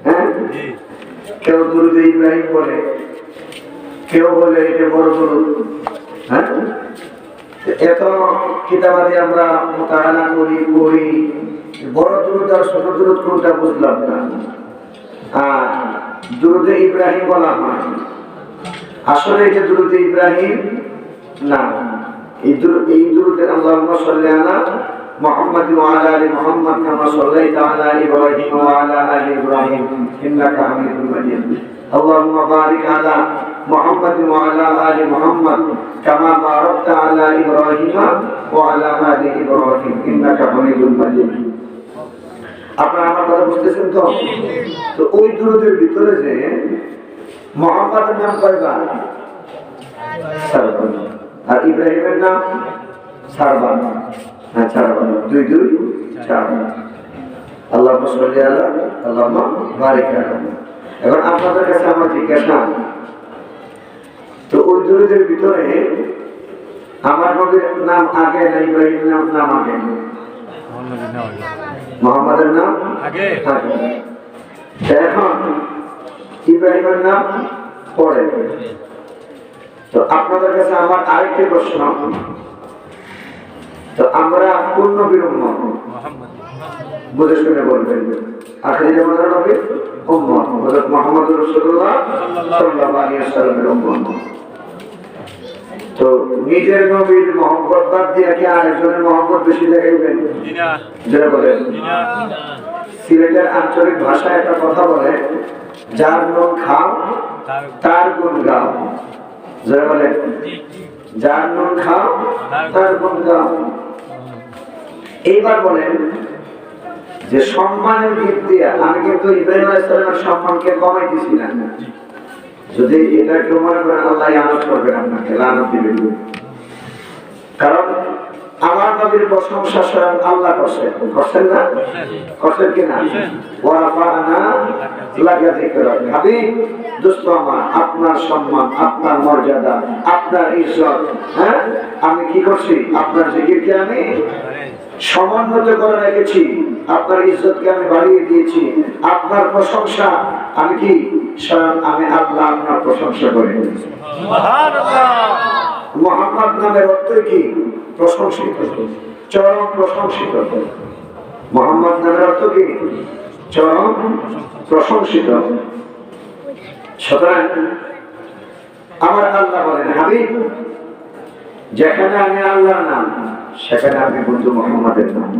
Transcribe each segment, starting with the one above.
হ্যাঁ, কেউ দুরুদ ইব্রাহিম বলে, কেউ বলে এটা বড় দুরুদ। হ্যাঁ, এত কিতাবাদি আমরা মোতাহানা করি পড়ি, বড় দুরুদ আর ছোট দুরুদ কোনটা বুঝলাম না। আর দুরুদে ইব্রাহিম বলা হয়, আসলে এটা দুরুদে ইব্রাহিম না, এই দুরুদের আল্লাহুম্মা সাল্লি আলা মুহাম্মাদ ওয়া আলা আলি মুহাম্মাদ কামা সাল্লাইতা আলা ইব্রাহিম ওয়া আলা আলি ইব্রাহিম ইন্নাকা হামিদুম মাজিদ। আল্লাহুম্মা বারিক আলা মুহাম্মাদ ওয়া আলা আলি মুহাম্মাদ কামা বারাকতা আলা ইব্রাহিম ওয়া আলা আলি ইব্রাহিম ইন্নাকা হামিদুম মাজিদ। আপনারা আমার কথা বুঝতেছেন তো? তো ওই দুরুদের ভিতরে যে মুহাম্মাদের নাম কয়বার? চারবার। আর ইব্রাহিমের নাম চারবার। হ্যাঁ, চারবার, 2 2 4। আল্লাহুম্মা সাল্লি আলা, আল্লাহুম্মা বারিক আলা। এখন আপনাদের কাছে আমার জিজ্ঞাসা, তো ওই দুরুদের ভিতরে আমার নবীর নাম আগে না ইব্রাহিমের নাম আগে? মুহাম্মাদের নাম আগে। এখন ইব্রাহিমের নাম পরে। তো আপনাদের কাছে আমার আরেকটি প্রশ্ন, তো আমরা কোন নবীর উম্মত? বুঝে শুনে বলবেন। আখিরি জামানার নবীর উম্মত হযরত মুহাম্মদুর রাসূলুল্লাহ সাল্লাল্লাহু আলাইহি ওয়াসাল্লামের উম্মত। তো নিজের নবীর মহব্বত বাদ দিয়ে কি আরেকজনের মহব্বত বেশি দেখাইবেন? না। যারা বলেন না। সিলেটের আঞ্চলিক ভাষায় একটা কথা বলে, যার নুন খাও তার গুণ গাও। যারা বলেন যার নুন খাও তার গুণ গাও। এইবার বলেন যে সম্মানের দিক দিয়ে আমি কিন্তু ইব্রাহিম আলাইহিস সালামের সম্মানকে কমাইতেছি না। যদি এটা কেউ মনে করেন আল্লাহ লানত করবেন, আপনাকে লানত দিবেন। কারণ আমার নবীর প্রশংসা স্বয়ং আল্লাহ করছেন, করছেন না? করছেন কিনা? ওয়া রাফা'না লাকা যিকরাক। হাবিব, দোস্ত আমার, আপনার সম্মান, আপনার মর্যাদা, আপনার ইজ্জত, হ্যাঁ, আমি কি করছি? আপনার জিকিরকে আমি সমুন্নত করে রেখেছি, আপনার ইজ্জতকে আমি বাড়িয়ে দিয়েছি, আপনার প্রশংসা আমি কি স্বয়ং আমি আল্লাহ আপনার প্রশংসা করি। সুবহানাল্লাহ। মুহাম্মদ নামের অর্থ কি? প্রশংসিত, চরম প্রশংসিত। মুহাম্মদ নামের অর্থ কি? চরম প্রশংসিত। সুতরাং আমার আল্লাহ বলেন, হাবিব, যেখানে আমি আল্লাহর নাম সেখানে আমি বলতো মুহাম্মাদের নাম।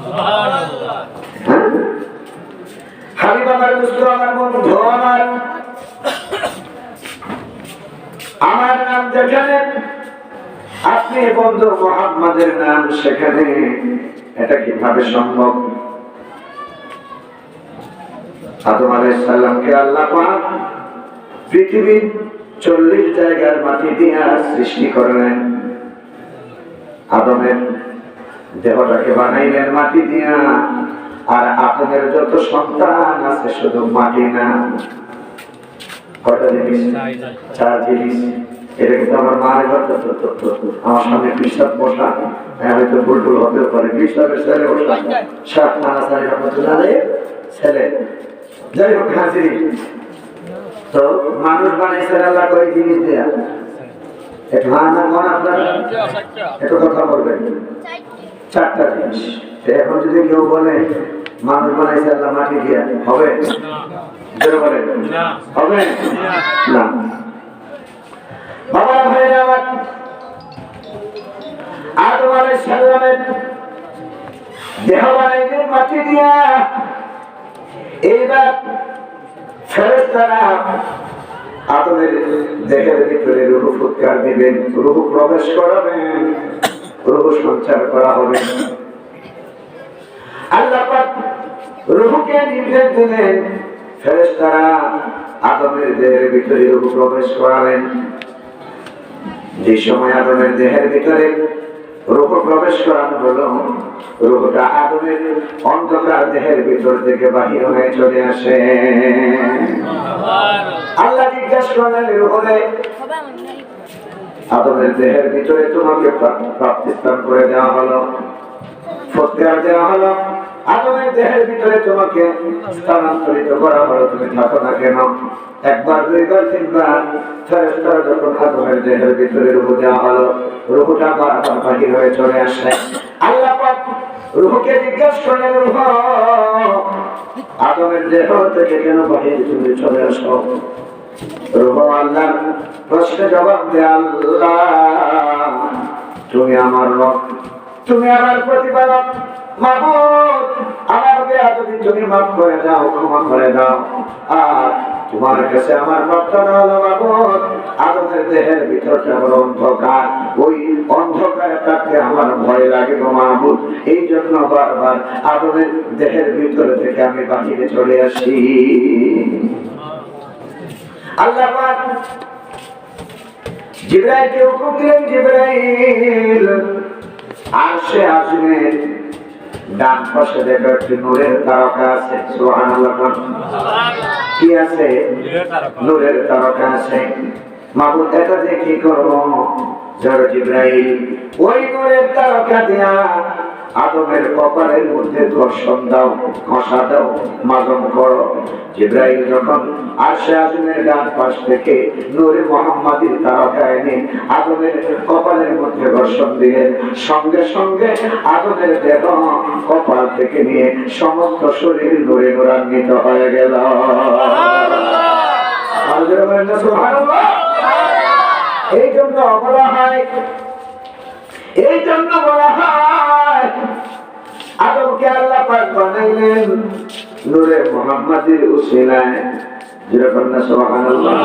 সুবহানাল্লাহ। হ্যাঁ, হাবিব আমার, দোস্ত আমার, বন্ধু আমার নাম যেখানে আপনি বন্ধু মুহাম্মাদের নাম সেখানে, এটা কিভাবে সম্ভব? আদম আলাইহিস সালামকে আল্লাহ পাক পৃথিবীর 40 জায়গার মাটি দিয়ে সৃষ্টি করলেন। আদমের দেহটাকে বানাইলেন মাটি দিয়া, আর আদমের যত সন্তান আছে শুধু মাটি না, কয়টা জিনিস? 4 জিনিস। এটা কিন্তু আমার মায়ের ঘর, আমার সামনে পিসাব বসা, হয়তো ভুল ভুল হতেও পারে, পিসাবের ছেলে বসা, সাত নানা সারি ছেলে, যাই হোক হাজির। তো মানুষ বানাইছেন আল্লাহ কয় জিনিস দেয়া? একটু হ্যাঁ না কোন আপনার একটু কথা বলবেন। 4টা জিনিস। এখন যদি কেউ বলে মানুষ বানাইছে আল্লাহ মাটি দিয়া, হবে? হবে না। বাবা ভাইরা আমার, আদম আলাইহিস সালামের দেহ বানাইলেন মাটি দিয়া। এইবার ফেরেশতারা আদমের দেহের ভিতরে রূহ ফুৎকার দিবেন, রূহ প্রবেশ করাবেন, রূহ সঞ্চার করা হবে। আল্লাহ পাক রূহকে নির্দেশ দিলেন, ফেরেশতারা আদমের দেহের ভিতরে রূহ প্রবেশ করালেন। যে সময় আদমের দেহের ভিতরে রূহ প্রবেশ করানো হলো, রূহটা আদমের অন্ধকার দেহের ভিতর থেকে বাহির হয়ে চলে আসে। আল্লাহ জিজ্ঞাসা করলেন, রূহরে, আদমের দেহের ভিতরে তোমাকে প্রাপ্তিস্থান করে দেওয়া হলো, ফুৎকার দেওয়া হলো, আদমের দেহের ভিতরে তোমাকে স্থানান্তরিত করা হলো, তুমি থাকো না কেন? একবার, দুইবার, তিনবার ফেরেশতারা যখন আদমের দেহের ভিতরে রূহ দেওয়া হলো, রূহটা বারবার বাহির হয়ে চলে আসে। আল্লাহ পাক রূহকে জিজ্ঞাসা করলেন, রূহ আদমের দেহ থেকে কেন বাহির তুমি চলে আসো? রূহ আল্লাহর প্রশ্নে জবাব দেয়, আল্লাহ তুমি আমার রব, তুমি আমার প্রতিপালক, মাবুদ, আমার বেয়াদবি তুমি মাফ করে দাও, ক্ষমা করে দাও। আর তোমার কাছে আমার প্রার্থনা হলো, মাবুদ আদমের দেহের ভিতরটা বড় অন্ধকার, ওই অন্ধকারে থাকতে আমার ভয় লাগে গো মাবুদ, এই জন্য বারবার আদমের দেহের ভিতর থেকে আমি বাহিরে চলে আসি। আল্লাহ পাক জিবরাইলকে হুকুম দিলেন, জিবরাইল আরশে আজিমের ডান পাশে দেখো একটি নূরের তারকা আছে। সুবহানাল্লাহ। কি আছে? নূরের তারকা আছে। মাবুদ এটা দিয়ে কি করবো? জড় জিবরাইল ওই নূরের তারকা দিয়া আদমের কপালের মধ্যে ঘর্ষণ দাও, ঘষা দাও, মাজন করো। জিবরাইল যখন আরশে আজিমের ডান পাশ থেকে নূরে মুহাম্মাদির তারকা এনে আদমের কপালের মধ্যে ঘর্ষণ দিলেন, সঙ্গে সঙ্গে আদমের দেহ কপাল থেকে নিয়ে সমস্ত শরীর নূরে নূরান্বিত হয়ে গেল। এই জন্য বলা হয়, এই জন্য বলা হয় আদমকে আল্লাহ পাক বানাইলেন নূরে মুহাম্মাদির উসিলায়। যেরকম না, সুবহানাল্লাহ।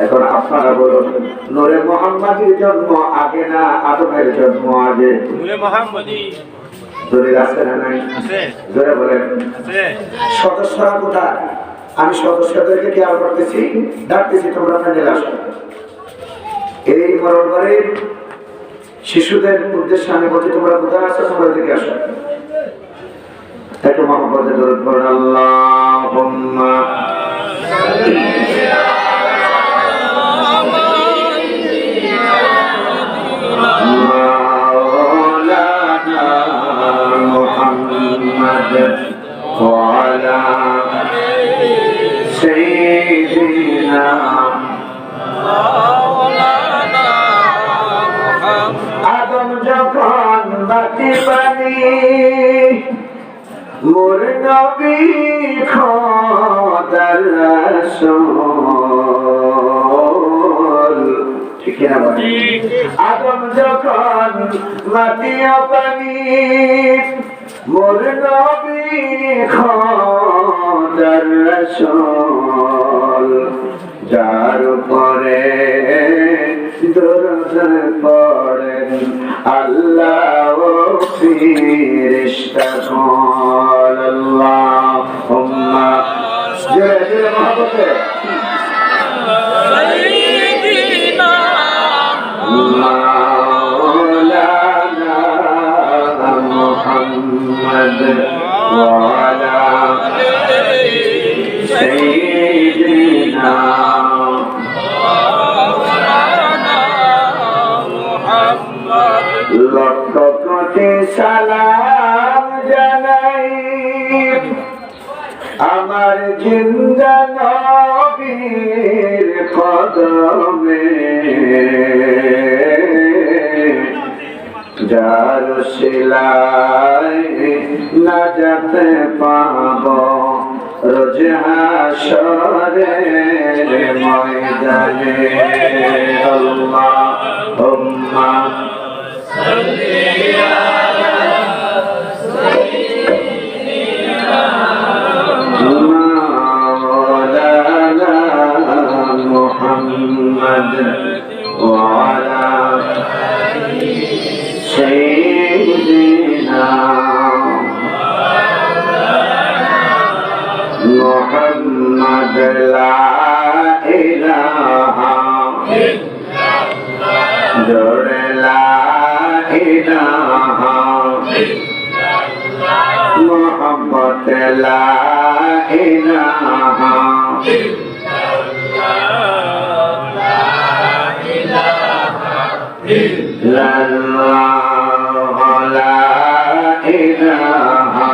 এখন আপনারা বলুন, নূরে মুহাম্মাদির জন্ম আগে না আদমের জন্ম আগে? নূরে মুহাম্মাদি। দলিল আছে না নাই? আছে। জোরে বলেন। আছে। সদস্যরা কোথায়? আমি সদস্যদেরকে খেয়াল করতেছি, ডাকতেছি, তোমরা প্যান্ডেলে আসো। এই মরণবাড়ির শিশুদের উদ্দেশ্যে আমি বলছি, তোমরা কোথায় আছো? তোমরা দিকে আসো। একটু মহব্বতে দরুদ পড়ুন। আল্লাহুম্মা মাওলানা মুহাম্মদ ওয়া আলা সাইয়্যিদিনা আদম যখন মাটি পানি মোর নবী খোদার রাসূল, ঠিক না ভাই? আদম যখন মাটি পানি মোর নবী খোদার রাসূল, যার উপরে দরুদ পড়েন আল্লাহ ও ফেরেশতাগণ। আল্লাহুম্মা জয় মহব্বতে সাইয়্যিদিনা মাওলানা মুহাম্মদ ওয়া আলা সাইয়্যিদিনা লক্ষ কোটি সালাম জানাই আমার জিন্দা নবীর কদমে, যার শিলায় নাজাত পাব রোজ হাশরের ময়দানে। আল্লাহুম্মা সাল্লি আলা সাইয়্যিদিনা মাওলানা মুহাম্মদ ওয়া আলা সাইয়্যিদিনা মুহাম্মদ লা ইলাহা ইল্লাল্লাহ লা ইলাহা ইল্লাল্লাহ মুহাম্মদ লা ইলাহা ইল্লাল্লাহ লা ইলাহা ইল্লাল্লাহ লা ইলাহা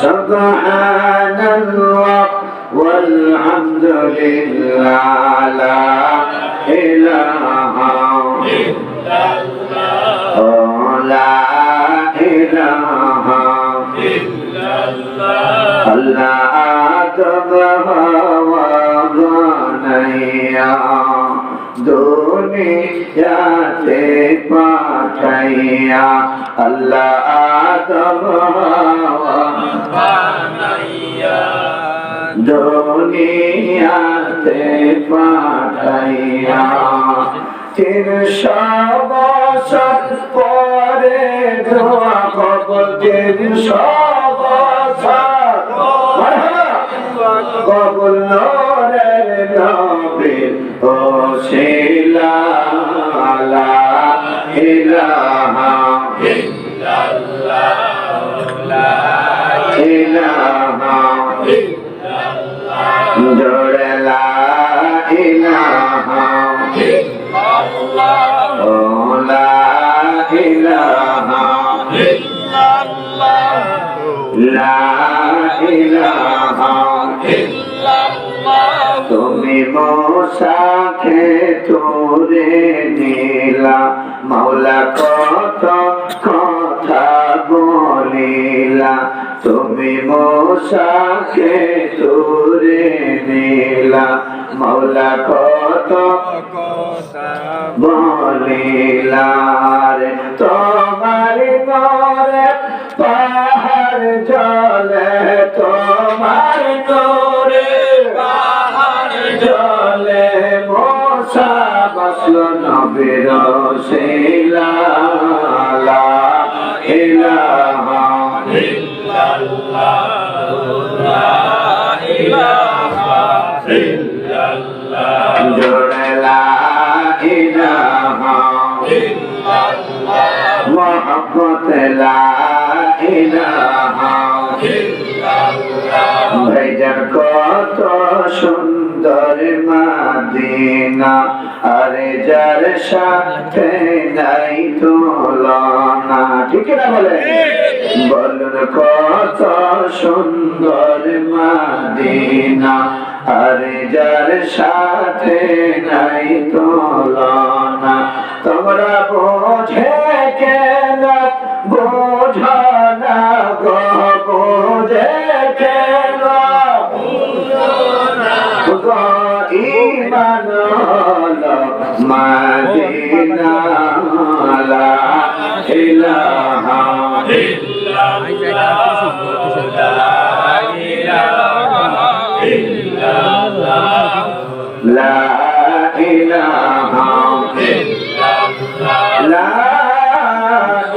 সুবহানাল্লাহ والحمد لله لا إله إلا الله لا إله إلا الله الله وضنيا দুনিয়াতে পাঠাইয়া আল্লাহ আদম হাওয়া বানাইয়া দুনিয়াতে পাঠাইয়া 300 বছর পরে দোয়া কবুল 300 বছর কবুল নূরের নবীর ওসিলা লা ইলাহা ইল্লাল্লাহ লা ইলাহা জোরে লা ইলাহা ইল্লাল্লাহ লা ইলাহা ইল্লাল্লাহ লা ইলাহা ইল্লাল্লাহ তুমি মুসাকে তুলে নিলা মাওলা কত কথা বলিলা তুমি মুসাকে তুলে নিলা মাওলা কত কথা বলিলা রে তোমার নূরে পাহাড় জ্বলে তোমার নূরে পাহাড় জ্বলে মুসা বসলো নবীর ওসিলা লা ইলাহা ইল্লাল্লাহ লা ইলাহা ইল্লাল্লাহ জোরে লা ইলাহা ইল্লাল্লাহ মুহাম্মদ লা ইলাহা ইল্লাল্লাহ ভাইজান কত সুন্দর মদিনা আরে যার সাথে নাই তুলনা ঠিক না বলে বলুন কত সুন্দর মদিনা আরে যার সাথে নাই তুলনা তোমরা বোঝে কেন বোঝা না গো বোঝে কেন গো ঈমান হলো মদিনা লা ইলাহা ইল্লাল্লাহ লা ইলাহা ইল্লাল্লাহ লা ইলাহা ইল্লাল্লাহ লা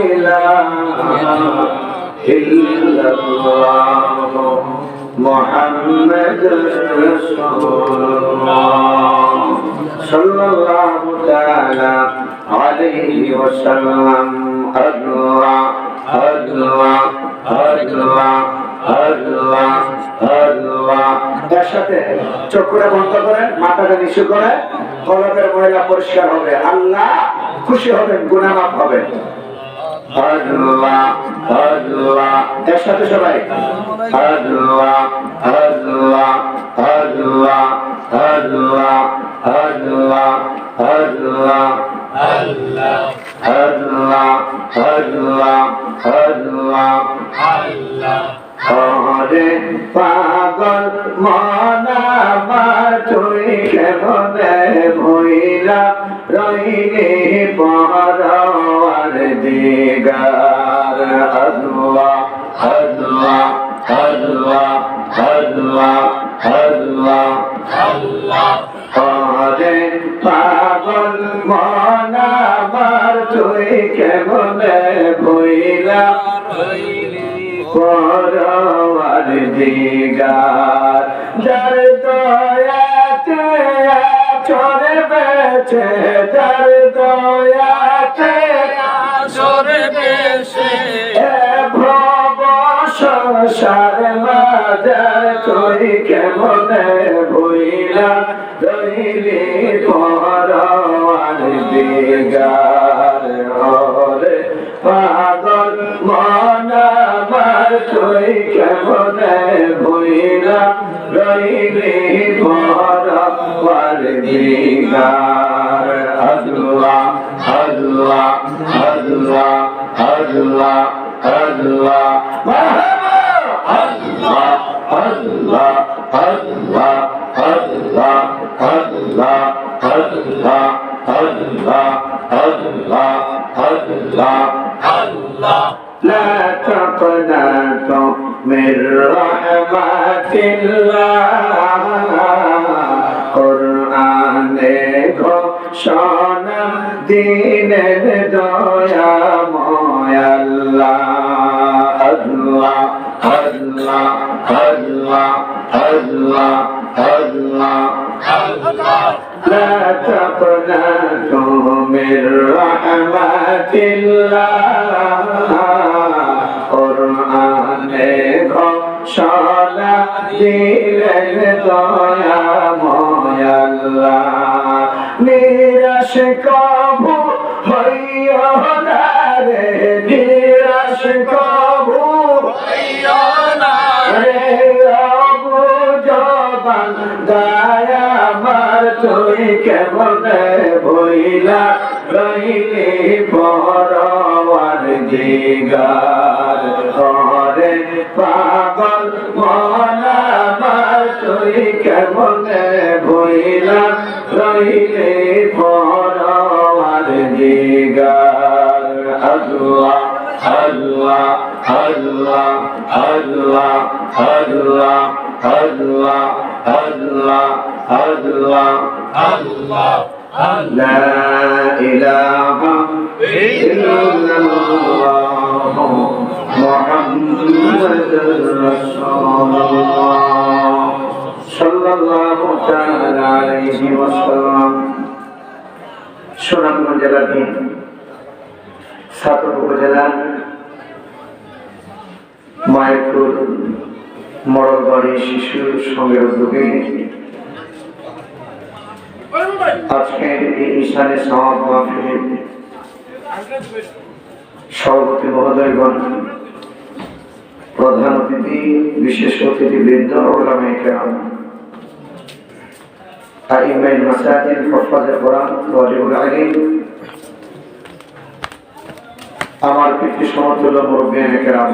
ইলাহা ইল্লাল্লাহ মুহাম্মাদুর রাসূলুল্লাহ সাল্লাল্লাহু তাআলা আলাইহি ওয়াসাল্লাম আল্লাহ আল্লাহ আল্লাহ আল্লাহ আল্লাহ তার সাথে চোখটা বন্ধ করেন মাথাটা নিচু করে কলবের ময়লা পরিষ্কার হবে আল্লাহ খুশি হবেন গুনাহ মাফ হবে আল্লাহ আল্লাহ তার সাথে সবাই আল্লাহ আল্লাহ আল্লাহ আল্লাহ আল্লাহ আল্লাহ আল্লাহ আল্লাহ আল্লাহ আল্লাহ আল্লাহ ওরে পাগল মনা তুই কেমনে ভইলা রইলি পরওয়ার দিগার আল্লাহ আল্লাহ আল্লাহ আল্লাহ আল্লাহ আল্লাহ ওরে পাগল মনা তুই কেমনে ভইলা রইলি পরওয়ার দিগার যার দয়াতে চরে বেছে যার দয়াতে চরে বেছে ভব সংসার মাঝার তুই কেমনে ভইলা রইলি পরওয়ার দিগার ওরে পাগল মনা তুই কেমন রইলে পরওয়ারদিগার আল্লাহ আল্লাহ আল্লাহ আল্লাহ আল্লাহ আল্লাহ আল্লাহ আল্লাহ আল্লাহ আল্লাহ আল্লাহ আল্লাহ আল্লাহ আল্লাহ আল্লাহ لا تقنطوا من رحمة الله قرآনে ঘোষণা দিনের দয়াময় আল্লাহ আল্লাহ আল্লাহ আল্লাহ আল্লাহ আল্লাহ لا تقنطوا من رحمة الله قرآনে ঘোষণা দিলেন দয়াময় আল্লাহ নিরাশ কবু হইও না রে নিরাশ কবু হইও না রে আবু জবান দয়া আমার তুই কেমন ভইলা রইলি পরওয়ারদিগার ঘরে পাগল মন আমার তুই কেমন ভইলা রইলি পরওয়ারদিগার আল্লাহ আল্লাহ আল্লাহ আল্লাহ আল্লাহ আল্লাহ আল্লাহ আল্লাহ আল্লাহ لا إله إلا الله محمد رسول الله صلى الله تعالى عليه وسلم সুনামগঞ্জ জেলাধীন ছাতক উপজেলার মায়াপুর মরলবাড়ি শিশু সংঘের উদ্যোগে আজকের এই ঈশানে সওয়াব মাহফিলের সভাপতি মহোদয়গণ, প্রধান অতিথি, বিশেষ অতিথিবৃন্দ, ওলামায়ে কেরাম, আইম্মায়ে মাসাজিদ, হুফাজে কোরআন, তালিবুল ইলম, আমার পিতৃ সমতুল্য মুরব্বিয়ানে কেরাম।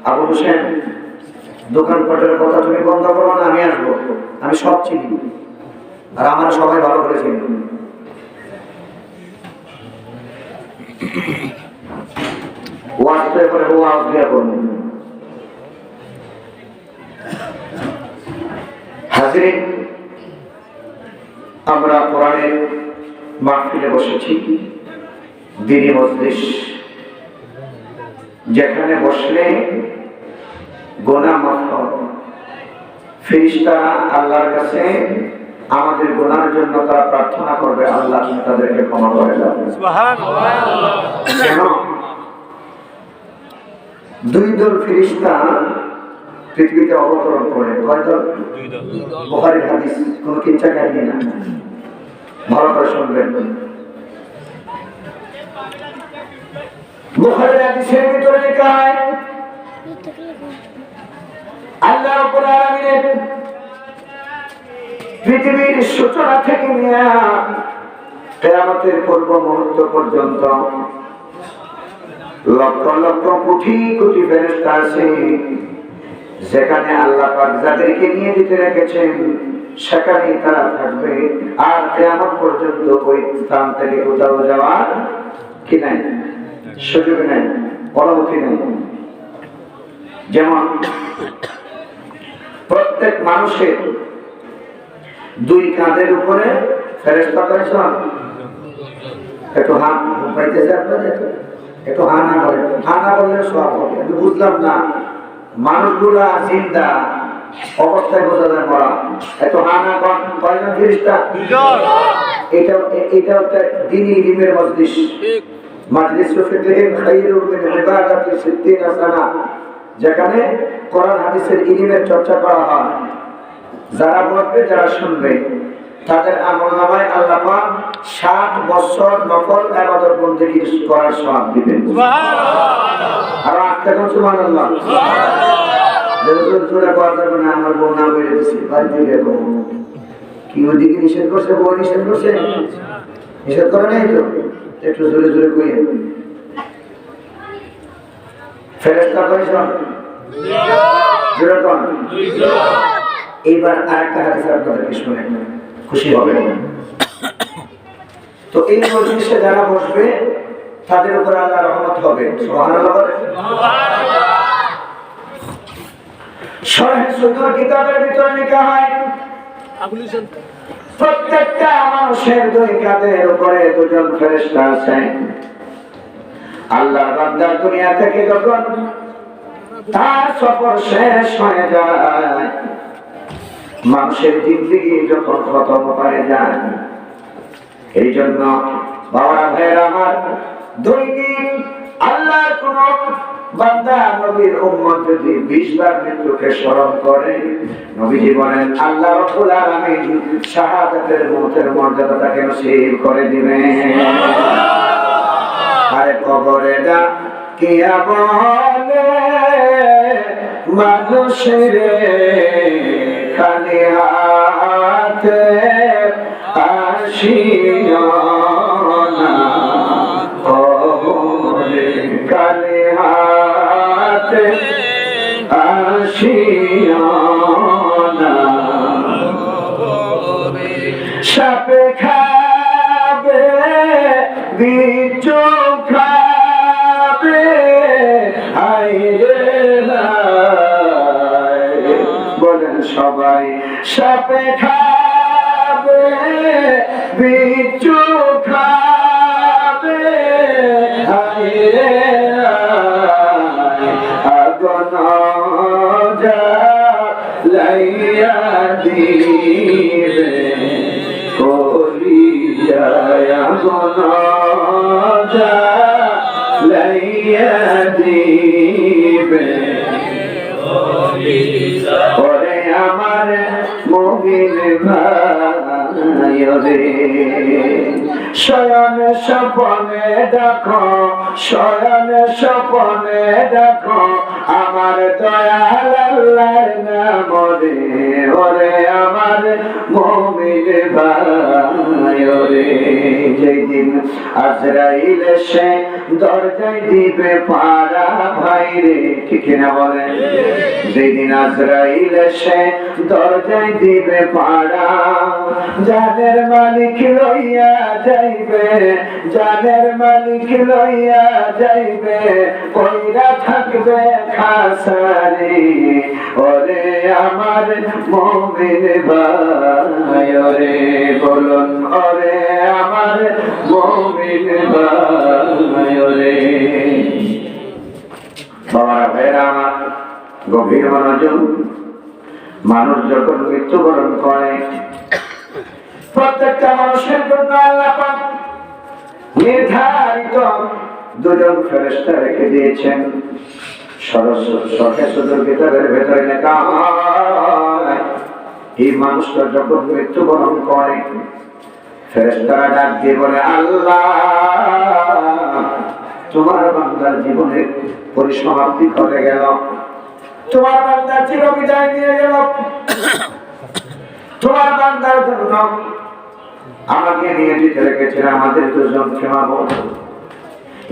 আবু হোসেন, দোকানপাটের কথা তুমি বন্ধ করো না, আমি আসবো, আমি সব চিনি আর আমরা সবাই ভালো করে চিনি। ওয়াজটা করে ওয়াজ দিয়া করবো। হাজিরিন, আমরা কোরআনের মাহফিলে বসেছি, দ্বীনি মজলিস, যেখানে বসলে গুনাহ মাফ হয়। ফেরেশতারা আল্লাহর কাছে আমাদের গুনাহের জন্য তারা প্রার্থনা করবে, আল্লাহ তুমি তাদেরকে ক্ষমা করে দাও। সুবহানাল্লাহ। কেন? দুই দল ফেরেশতা পৃথিবীতে অবতরণ করে। কয় দল? দুই দল। বুখারীর হাদিস, কোন কিচ্ছা কাহিনী না, ভালো করে শুনবেন। বুখারীর হাদিসের ভিতরে লেখা হয়, আল্লাহ রাব্বুল আলামিন পৃথিবীর সূচনা থেকে নিয়ে কিয়ামতের পূর্ব মুহূর্ত পর্যন্ত লক্ষ লক্ষ কোটি কোটি ফেরেশতা আছে, যেখানে আল্লাহ পাক যাদেরকে নিয়ে যেতে রেখেছেন সেখানেই তারা থাকবে। আর কিয়ামত পর্যন্ত ওই স্থান থেকে কোথাও যাওয়ার কি নাই, সুযোগ নাই, অনুমতি নেই। যেমন প্রত্যেক মানুষের দুই কাঁধের উপরে ফেরেশতা কয়জন? একটু হাত পাইতেছে আপনাদের, একটু হা না করে, হা না করলে সব হবে। আমি বুঝলাম না, মানুষগুলা জিন্দা অবস্থায় বোঝা যায় মরা। একটু হা না কর, কয়জন ফেরেশতা? এটা একটা দ্বীনি ইলমের মজলিস, মাজলিসু ফিকহিন খায়রুম মিন ইবাদাতি 60 সানা, যেখানে কোরআন হাদিসের ইলমের চর্চা করা হয়। যারা বলবে, যারা শুনবে, তাদের আমলনামায় আল্লাহ পাক 60 বছর নফল ইবাদত বন্দেগী করার সওয়াব দিবেন। সুবহানাল্লাহ। আর আত্মা কোন সুবহানাল্লাহ। জোরে কথা যাবে না, আমার বউ না বেড়ে দিচ্ছে বাড়ি থেকে কি ওইদিকে নিষেধ করছে, বউ নিষেধ করছে, নিষেধ করে নাই তো, একটু জোরে জোরে কইয়ে ফেরেশতা কয়জন? জোরে কোন? এইবার আরেকটা হাদিস আপনাদেরকে শুনে খুশি হবে। তো এই মজলিসে যারা বসবে তাদের উপর আল্লাহর রহমত হবে। সুবহানাল্লাহ বলেন। শরহে সুদূর কিতাবের ভিতরে লেখা হয় প্রত্যেকটা মানুষের দুই কাঁধের উপরে দুজন ফেরেশতা আছে। আল্লাহর বান্দা দুনিয়া থেকে যখন তার সফর শেষ হয়ে যায়, মানুষের জিন্দেগি যখন খতম হয়ে যায়, এই জন্য বাবা ভাইয়েরা আমার, দৈনিক আল্লাহর কোন বান্দা নবীর উম্মত যদি 20 বার মৃত্যুকে স্মরণ করে, নবীজি বলেন আল্লাহ রাব্বুল আলামিন শাহাদাতের মওতের মর্যাদা তাকে নসিব করে দিবেন। আরে কবরে না কিয়া বলে মানুষের খালি হাতে আসিও না, কবরে খালি হাতে আসিও না, সাপে খাবে বিচ্ছু খাবে, আইরে বলেন সবাই, সাপে খাবে বিচ্ছু খাবে, আইরে আগুন জ্বালাইয়া দিবে, কলিয়া আগুন জ্বালাইয়া দিবে, ওরে আমার মুমিন ভাই রে, শয়ন স্বপনে দেখো, শয়ন স্বপনে দেখো আমার দয়াল আল্লাহর নাম রে, ওরে আমার মুমিন ভাই রে। যেদিন আজরাইল এসে দরজায় দিবে পাড়া ভাই রে, ঠিক না বলেন? যেদিন আজরাইল এসে দরজায় দিবে পাড়া, জানের মালিক লইয়া যাইবে, জানের মালিক লইয়া যাইবে, কইরা থাকবে খাসারে, ওরে আমার মুমিন ভাই রে, বলুন ওরে আমার মুমিন ভাই রে। বাবারা ভাইরা আমার, গভীর মনোযোগ। মানুষ যখন মৃত্যুবরণ করে, প্রত্যেকটা মানুষের জন্য আল্লাহ পাক নির্ধারিত দুজন ফেরেশতা রেখে দিয়েছেন। শরহে সুদূর কিতাবের ভেতরে লেখা হয়, এই মানুষটা যখন মৃত্যুবরণ করে, ফেরেশতারা ডাক দিয়ে বলে, আল্লাহ তোমার বান্দার জীবনের পরিসমাপ্তি ঘটে গেল, তোমার বান্দা চিরবিদায় নিয়ে গেল, তোমার বান্দার জন্য আমাকে নিয়ে যেতে রেখেছিল, আমাদের দুজন ক্ষমা বল,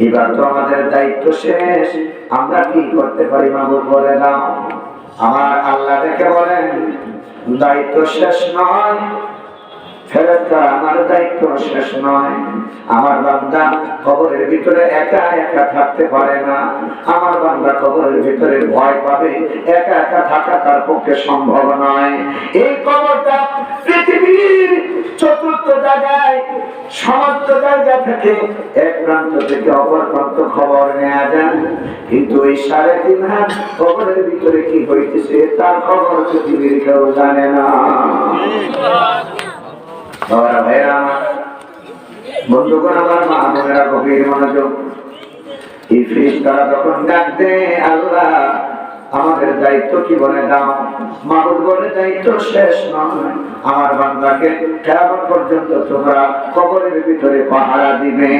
এবার তো আমাদের দায়িত্ব শেষ, আমরা কি করতে পারি মাবুদ বলে দাও। আমার আল্লাহ দেখে বলেন, দায়িত্ব শেষ নয় ফেরেশতা, আমার দায়িত্ব শেষ নয়। আমার বান্দা কবরের ভিতরে একা একা থাকতে পারে না, আমার বান্দা কবরের ভিতরে ভয় পাবে, একা একা থাকা তার পক্ষে সম্ভব নয়। এই কবরটা পৃথিবীর চতুর্থ জায়গায়, সমস্ত জায়গা থেকে এক প্রান্ত থেকে অপর প্রান্ত খবর নেওয়া যায়, কিন্তু এই 3.5 হাত কবরের ভিতরে কি হইতেছে তার খবর পৃথিবীর কেউ জানে না। বাবারা ভাইরা আমার, বন্ধুগণ আমার, মা বোনেরা, গভীর মনোযোগ। এই ফেরেশতারা তখন ডাক দেয়, আল্লাহ আমাদের দায়িত্ব কি বলে দাও। মাবুদ বলে, দায়িত্ব শেষ নয়, আমার বান্দাকে কিয়ামত পর্যন্ত তোমরা কবরের ভিতরে পাহারা দিবে।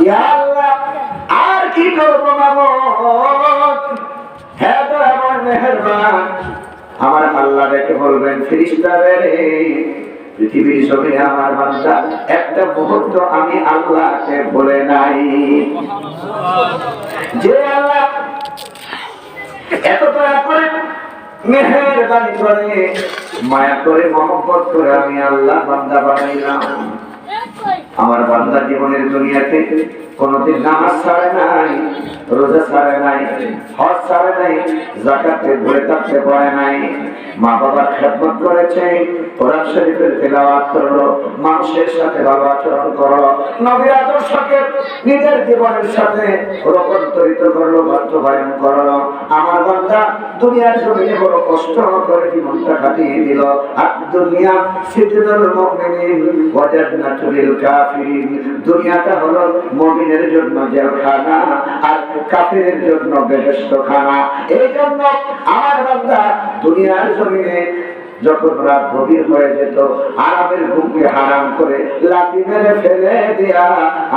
ইয়া আল্লাহ, আর কি করব মাবুদ, হ্যাঁ তো এমন মেহেরবান আমার আল্লাহ ডেকে বলবেন, ফেরেশতারা রে, পৃথিবীর জমিনে আমার বান্দা একটা মুহূর্ত আমি আল্লাহকে ভুলে নাই। যে আল্লাহ এত দয়া করে, মেহেরবানি করে, মায়া করে, মহব্বত করে আমি আল্লাহ বান্দা বানাইলাম। আমার বান্দা জীবনের দুনিয়াতে কোনদিন নামাজ ছাড়ে নাই, রোজা ছাড়ে নাই, হজ ছাড়ে নাই, যাকাতে ভুলে থাকতে পারে নাই, মা বাবার খেদমত করেছে, কোরআন শরীফের তেলাওয়াত করলো, মানুষের সাথে ভালো আচরণ করলো, নবীর আদর্শকে নিজের জীবনের সাথে রূপান্তরিত করলো, বাস্তবায়ন করলো। আমার বান্দা দুনিয়ার জমিনে বড় কষ্ট করে জীবনটা কাটিয়ে দিল। আর দুনিয়া সিজনুল মুমিনিন ওয়া জান্নাতুল কাফিরিন, দুনিয়াটা হলো মুমিনের জন্য জেলখানা আর কাফিরের জন্য বেহেশতখানা। এই জন্য আমার বান্দা দুনিয়ার জমিনে যখন রাত গভীর হয়ে যেত, আরামের ঘুমকে হারাম করে লাথি মেরে ফেলে দিয়া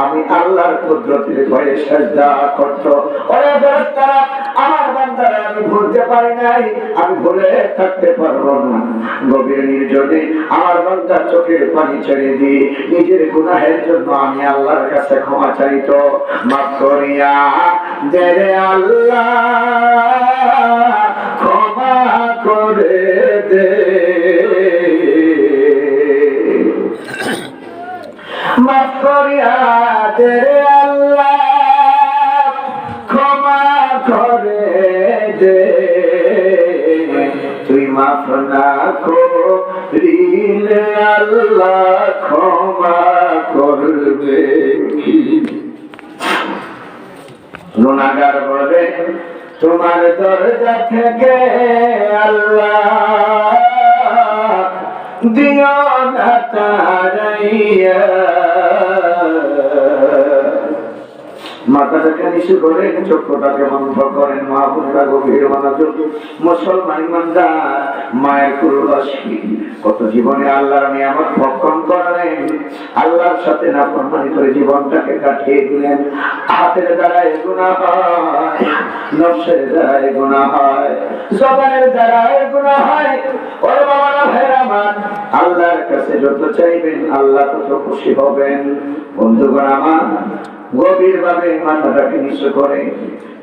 আমি আল্লাহর কুদরতের ভয়ে সিজদা করত। ওরে ফেরেশতারা, আমার বান্দারা আমি ভুলতে পারি নাই, আমি ভুলে থাকতে পারবো না। গভীর নির্জনে আমার বান্দার চোখের পানি ছেড়ে দিয়ে নিজের গুনাহের জন্য আমি আল্লাহর কাছে ক্ষমা চাইতো। মাফ করিয়া দে রে আল্লাহ, ক্ষমা করে দে, মাফ করিয়া দে রে আল্লাহ, ক্ষমা করে দে। তুই মাফ না করিলে আল্লাহ ক্ষমা করবে কি? গুনাহগার বলে তোমার দরজা থেকে আল্লাহ দিও না তাড়াইয়া। মাথাটাকে নিচু করে চক্ষুটাকে বন্ধ করেন, মাহবুবরা গভীর মনোযোগ। মুসলমান ইমানদার, মায়ের কুরবাসী, কত জীবনে আল্লাহর নিয়ামত ভক্ষণ করলেন, আল্লাহর সাথে নাফরমানি করে জীবনটাকে কাটিয়ে দিলেন। হাতের দ্বারায় গুনাহ হয়, নফসের দ্বারায় গুনাহ হয়, জবানের দ্বারায় গুনাহ হয়। ওরে বাবারা, ভাইরা আমার, আল্লাহর কাছে যত চাইবেন আল্লাহ তত খুশি হবেন। বন্ধুগণ আমার, গভীর ভাবে মাথাটাকে নিচু করে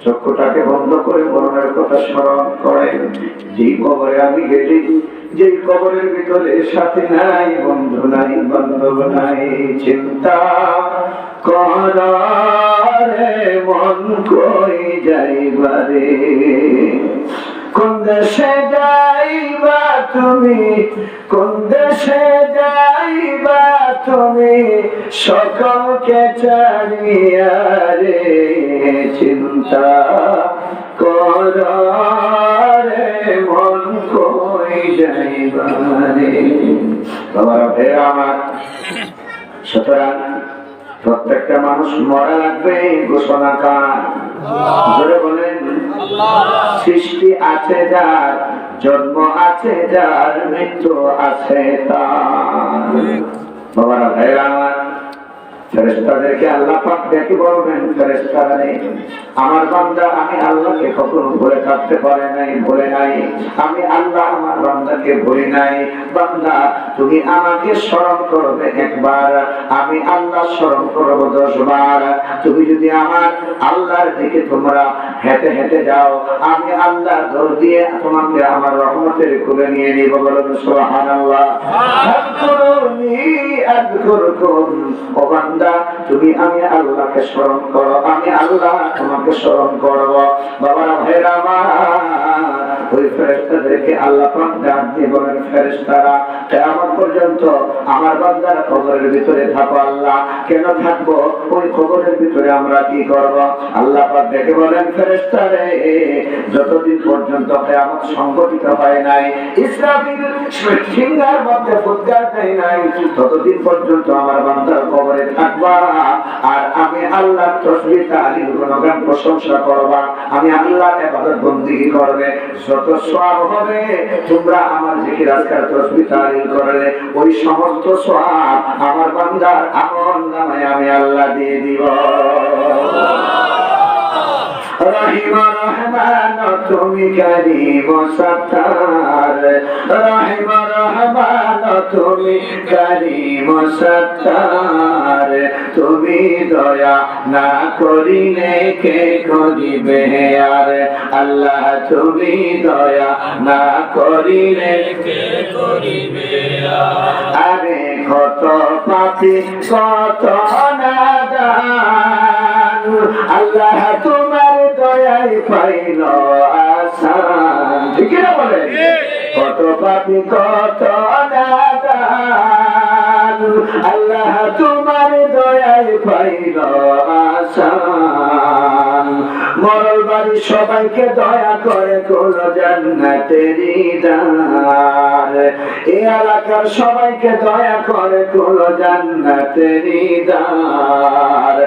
চক্ষুটাকে বন্ধ করে মরণের কথা স্মরণ করে। যেই কবরে আমি গেলি, যেই কবরের ভিতরে সাথী নাই, বন্ধু নাই, বান্ধব নাই, চিন্তা করে মন কই যাইবারে, কোন দেশে যাইবা তুমি, কোন দেশে যাইবা তুমি, সকলকে ছাড়িয়া রে, চিন্তা করে মন কই যাইবা রে। বাবার ভাইরা আমার, সুতরাং প্রত্যেকটা মানুষ মরা লাগবে ঘোষণা কার? জোরে বলেন। সৃষ্টি আছে যার, জন্ম আছে যার, মৃত্যু আছে তার। বাবারা ভাইরা আমার, ফেরেশতাদেরকে আল্লাহ পাক ডেকে বলবেন, ফেরেশতারা রে, আমার বান্দা আমি আল্লাহকে কখনো ভুলে থাকতে পারে নাই, ভুলে নাই, আমি আল্লাহ আমার বান্দাকে ভুলি নাই। বান্দা তুমি আমাকে স্মরণ করবে একবার, আমি আল্লাহ স্মরণ করব 10 বার। তুমি যদি আমার আল্লাহর দিকে তোমরা হেঁটে হেঁটে যাও, আমি আল্লাহ দৌড় দিয়ে তোমাকে আমার রহমতের কোলে নিয়ে নিব। বলুন সুবহানাল্লাহ। আযকুরুনি আযকুরকুম। ও বান্দা, তুমি আমি আল্লাহকে স্মরণ করো, আমি আল্লাহ তোমাকে স্মরণ করব। বাবারা ভাইরা আমার, ওই ফেরেশতাদেরকে আল্লাহ পাক ডাক দিয়ে বলেন, ফেরেশতারা কিয়ামত পর্যন্ত আমার বান্দার কবরের ভিতরে থাকো। আল্লাহ কেন থাকবো? ওই কবরের ভিতরে আমরা কি করব? আল্লাহ পাক ডেকে বলেন, ফেরেশতারে, যতদিন পর্যন্ত কিয়ামত সংঘটিত হয় নাই, ইসরাফিল সিংহার মধ্যে ফুৎকার দেয় নাই, ততদিন পর্যন্ত আমার বান্দার কবরে থাকবা। আর আমি আল্লাহর তাসবিহ তাহলিল গুণগান প্রশংসা করবা, আমি আল্লাহর ইবাদত বندگی করবে। যত সওয়াব হবে তোমরা আমার জিকির আজকার তাসবিহ তাহলিল করলে, ওই সমস্ত সওয়াব আমার বান্দার আমল নামায় আমি আল্লাহ দিয়ে দিব। রহিম রহমান তুমি কারীম সত্তার, রহিম রহমান তুমি কারীম সত্তার, তুমি দয়া না করিলে কে করিবে আর আল্লাহ, তুমি দয়া না করিলে কে করিবে আরে কত পাপী কত নাদান আল্লাহ তোমার দয়ায় পাইল আসান, ঠিক না বলে? কত পাপী কত নাদান আল্লাহ তোমার দয়ায় পাইল আসান। মরল বাড়ি সবাইকে দয়া করে কোন জান্নাতেরই দ্বার, এই এলাকার সবাইকে দয়া করে কোন জান্নাতেরই দ্বার,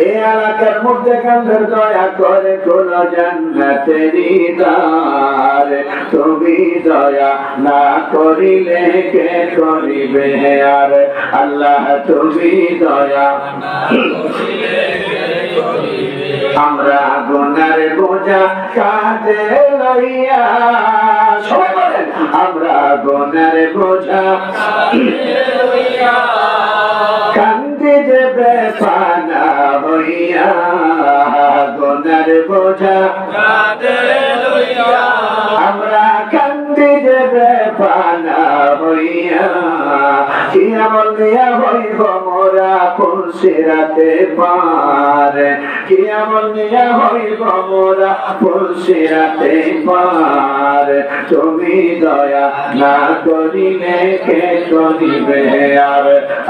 এই এলাকার মধ্যে কান্দের দয়া করে কোন জান্নাতেরই দ্বার, তুমি দয়া না করিলে কে করিবে আর আল্লাহ, তুমি দয়া আমরা গুনার বোঝা কাঁধে লইয়া, সবাই বলেন আমরা গুনার বোঝা কান্দি যে বেপানা হইয়া, গুনার বোঝা কাঁধে লইয়া আমরা কান্দি যে বেপানা হইয়া, কি আমল নিয়া হইব মোরা পুলসিরাতে পার, কি আমল নিয়া হইব মোরা পুলসিরাতে পার, তুমি দয়া না করিলে কে করিবে আর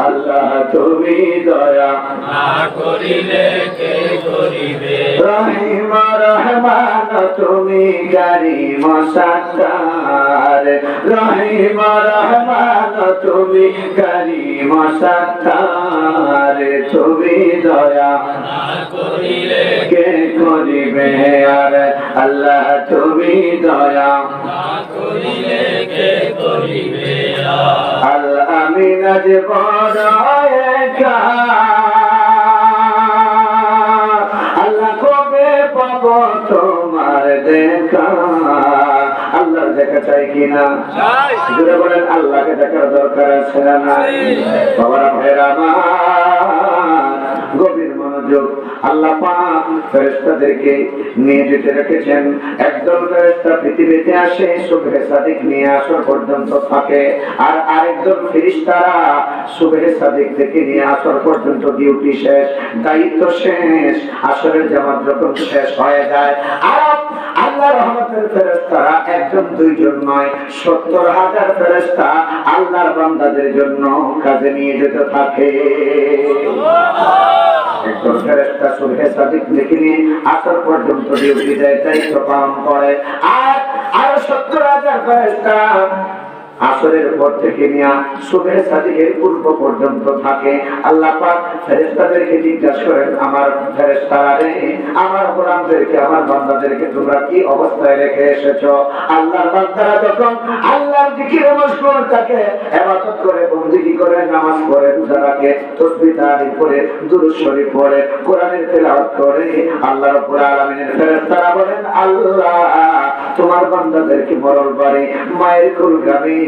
আল্লাহ, তুমি দয়া না করিলে কে করিবে। রহিম রহমান তুমি কারীম সত্তার, রহিম রহমান তুমি কারীম সত্তার, তুমি দয়া না করিলে কে করিবে আর আল্লাহ, তুমি দয়া না করিলে কে করিবে আল আমিন যে বড় একা আল্লাহ, কবে পাব তোমার দেখা, আল্লাহর দেখা চাই কিনা? জুড়ে বলেন আল্লাহকে দেখার দরকার আছে না নাই? বাবারা ভাইরা আমার গভীর মনোযোগ, আল্লাহ পাক ফেরেশতাদেরকে নিয়োজিত রেখেছেন। একদল ফেরেশতা পৃথিবীতে আসে সুবহে সাদিক নিয়ে আসর পর্যন্ত থাকে, আর আরেকদল ফেরেশতারা সুবহে সাদিক থেকে নিয়ে আসর পর্যন্ত ডিউটি শেষ, দায়িত্ব শেষ, আসরের জামাত যখন শেষ হয়ে যায় আর আল্লাহ রহমতের ফেরেশতারা একজন দুইজন নয় ৭০,০০০ ফেরেশতা আল্লাহর বান্দাদের জন্য কাজে নিয়ে যেতে থাকে। একজন ফেরেশতা সুবহে সাদিক থেকে নিয়ে আসর পর্যন্ত ডিউটি দেয়, দায়িত্ব পালন করে, আর ৭০,০০০ ফেরেশতা আসরের পর থেকে নিয়ে সুবহে সাদিকের পূর্ব পর্যন্ত থাকে। আল্লাহ পাক ফেরেশতাদেরকে জিজ্ঞাসা করেন, আমার ফেরেশতারা রে, আমার গোলামদেরকে, আমার বান্দাদেরকে তোমরা কি অবস্থায় রেখে এসেছো? আল্লাহর বান্দারা যখন আল্লাহর জিকিরে মশগুল থাকে, ইবাদত করে, বন্দেগী করে, নামাজ পড়ে, রোজা রাখে, তাসবিহ তাহলিল করে, দুরূদ শরীফ পড়ে, কোরআনের তেলাওয়াত করে, আল্লাহ রাব্বুল আলামিনের ফেরেশতারা বলেন, আল্লাহ তোমার বান্দাদেরকে মরল বাড়ি মায়ের কুলগ্রামে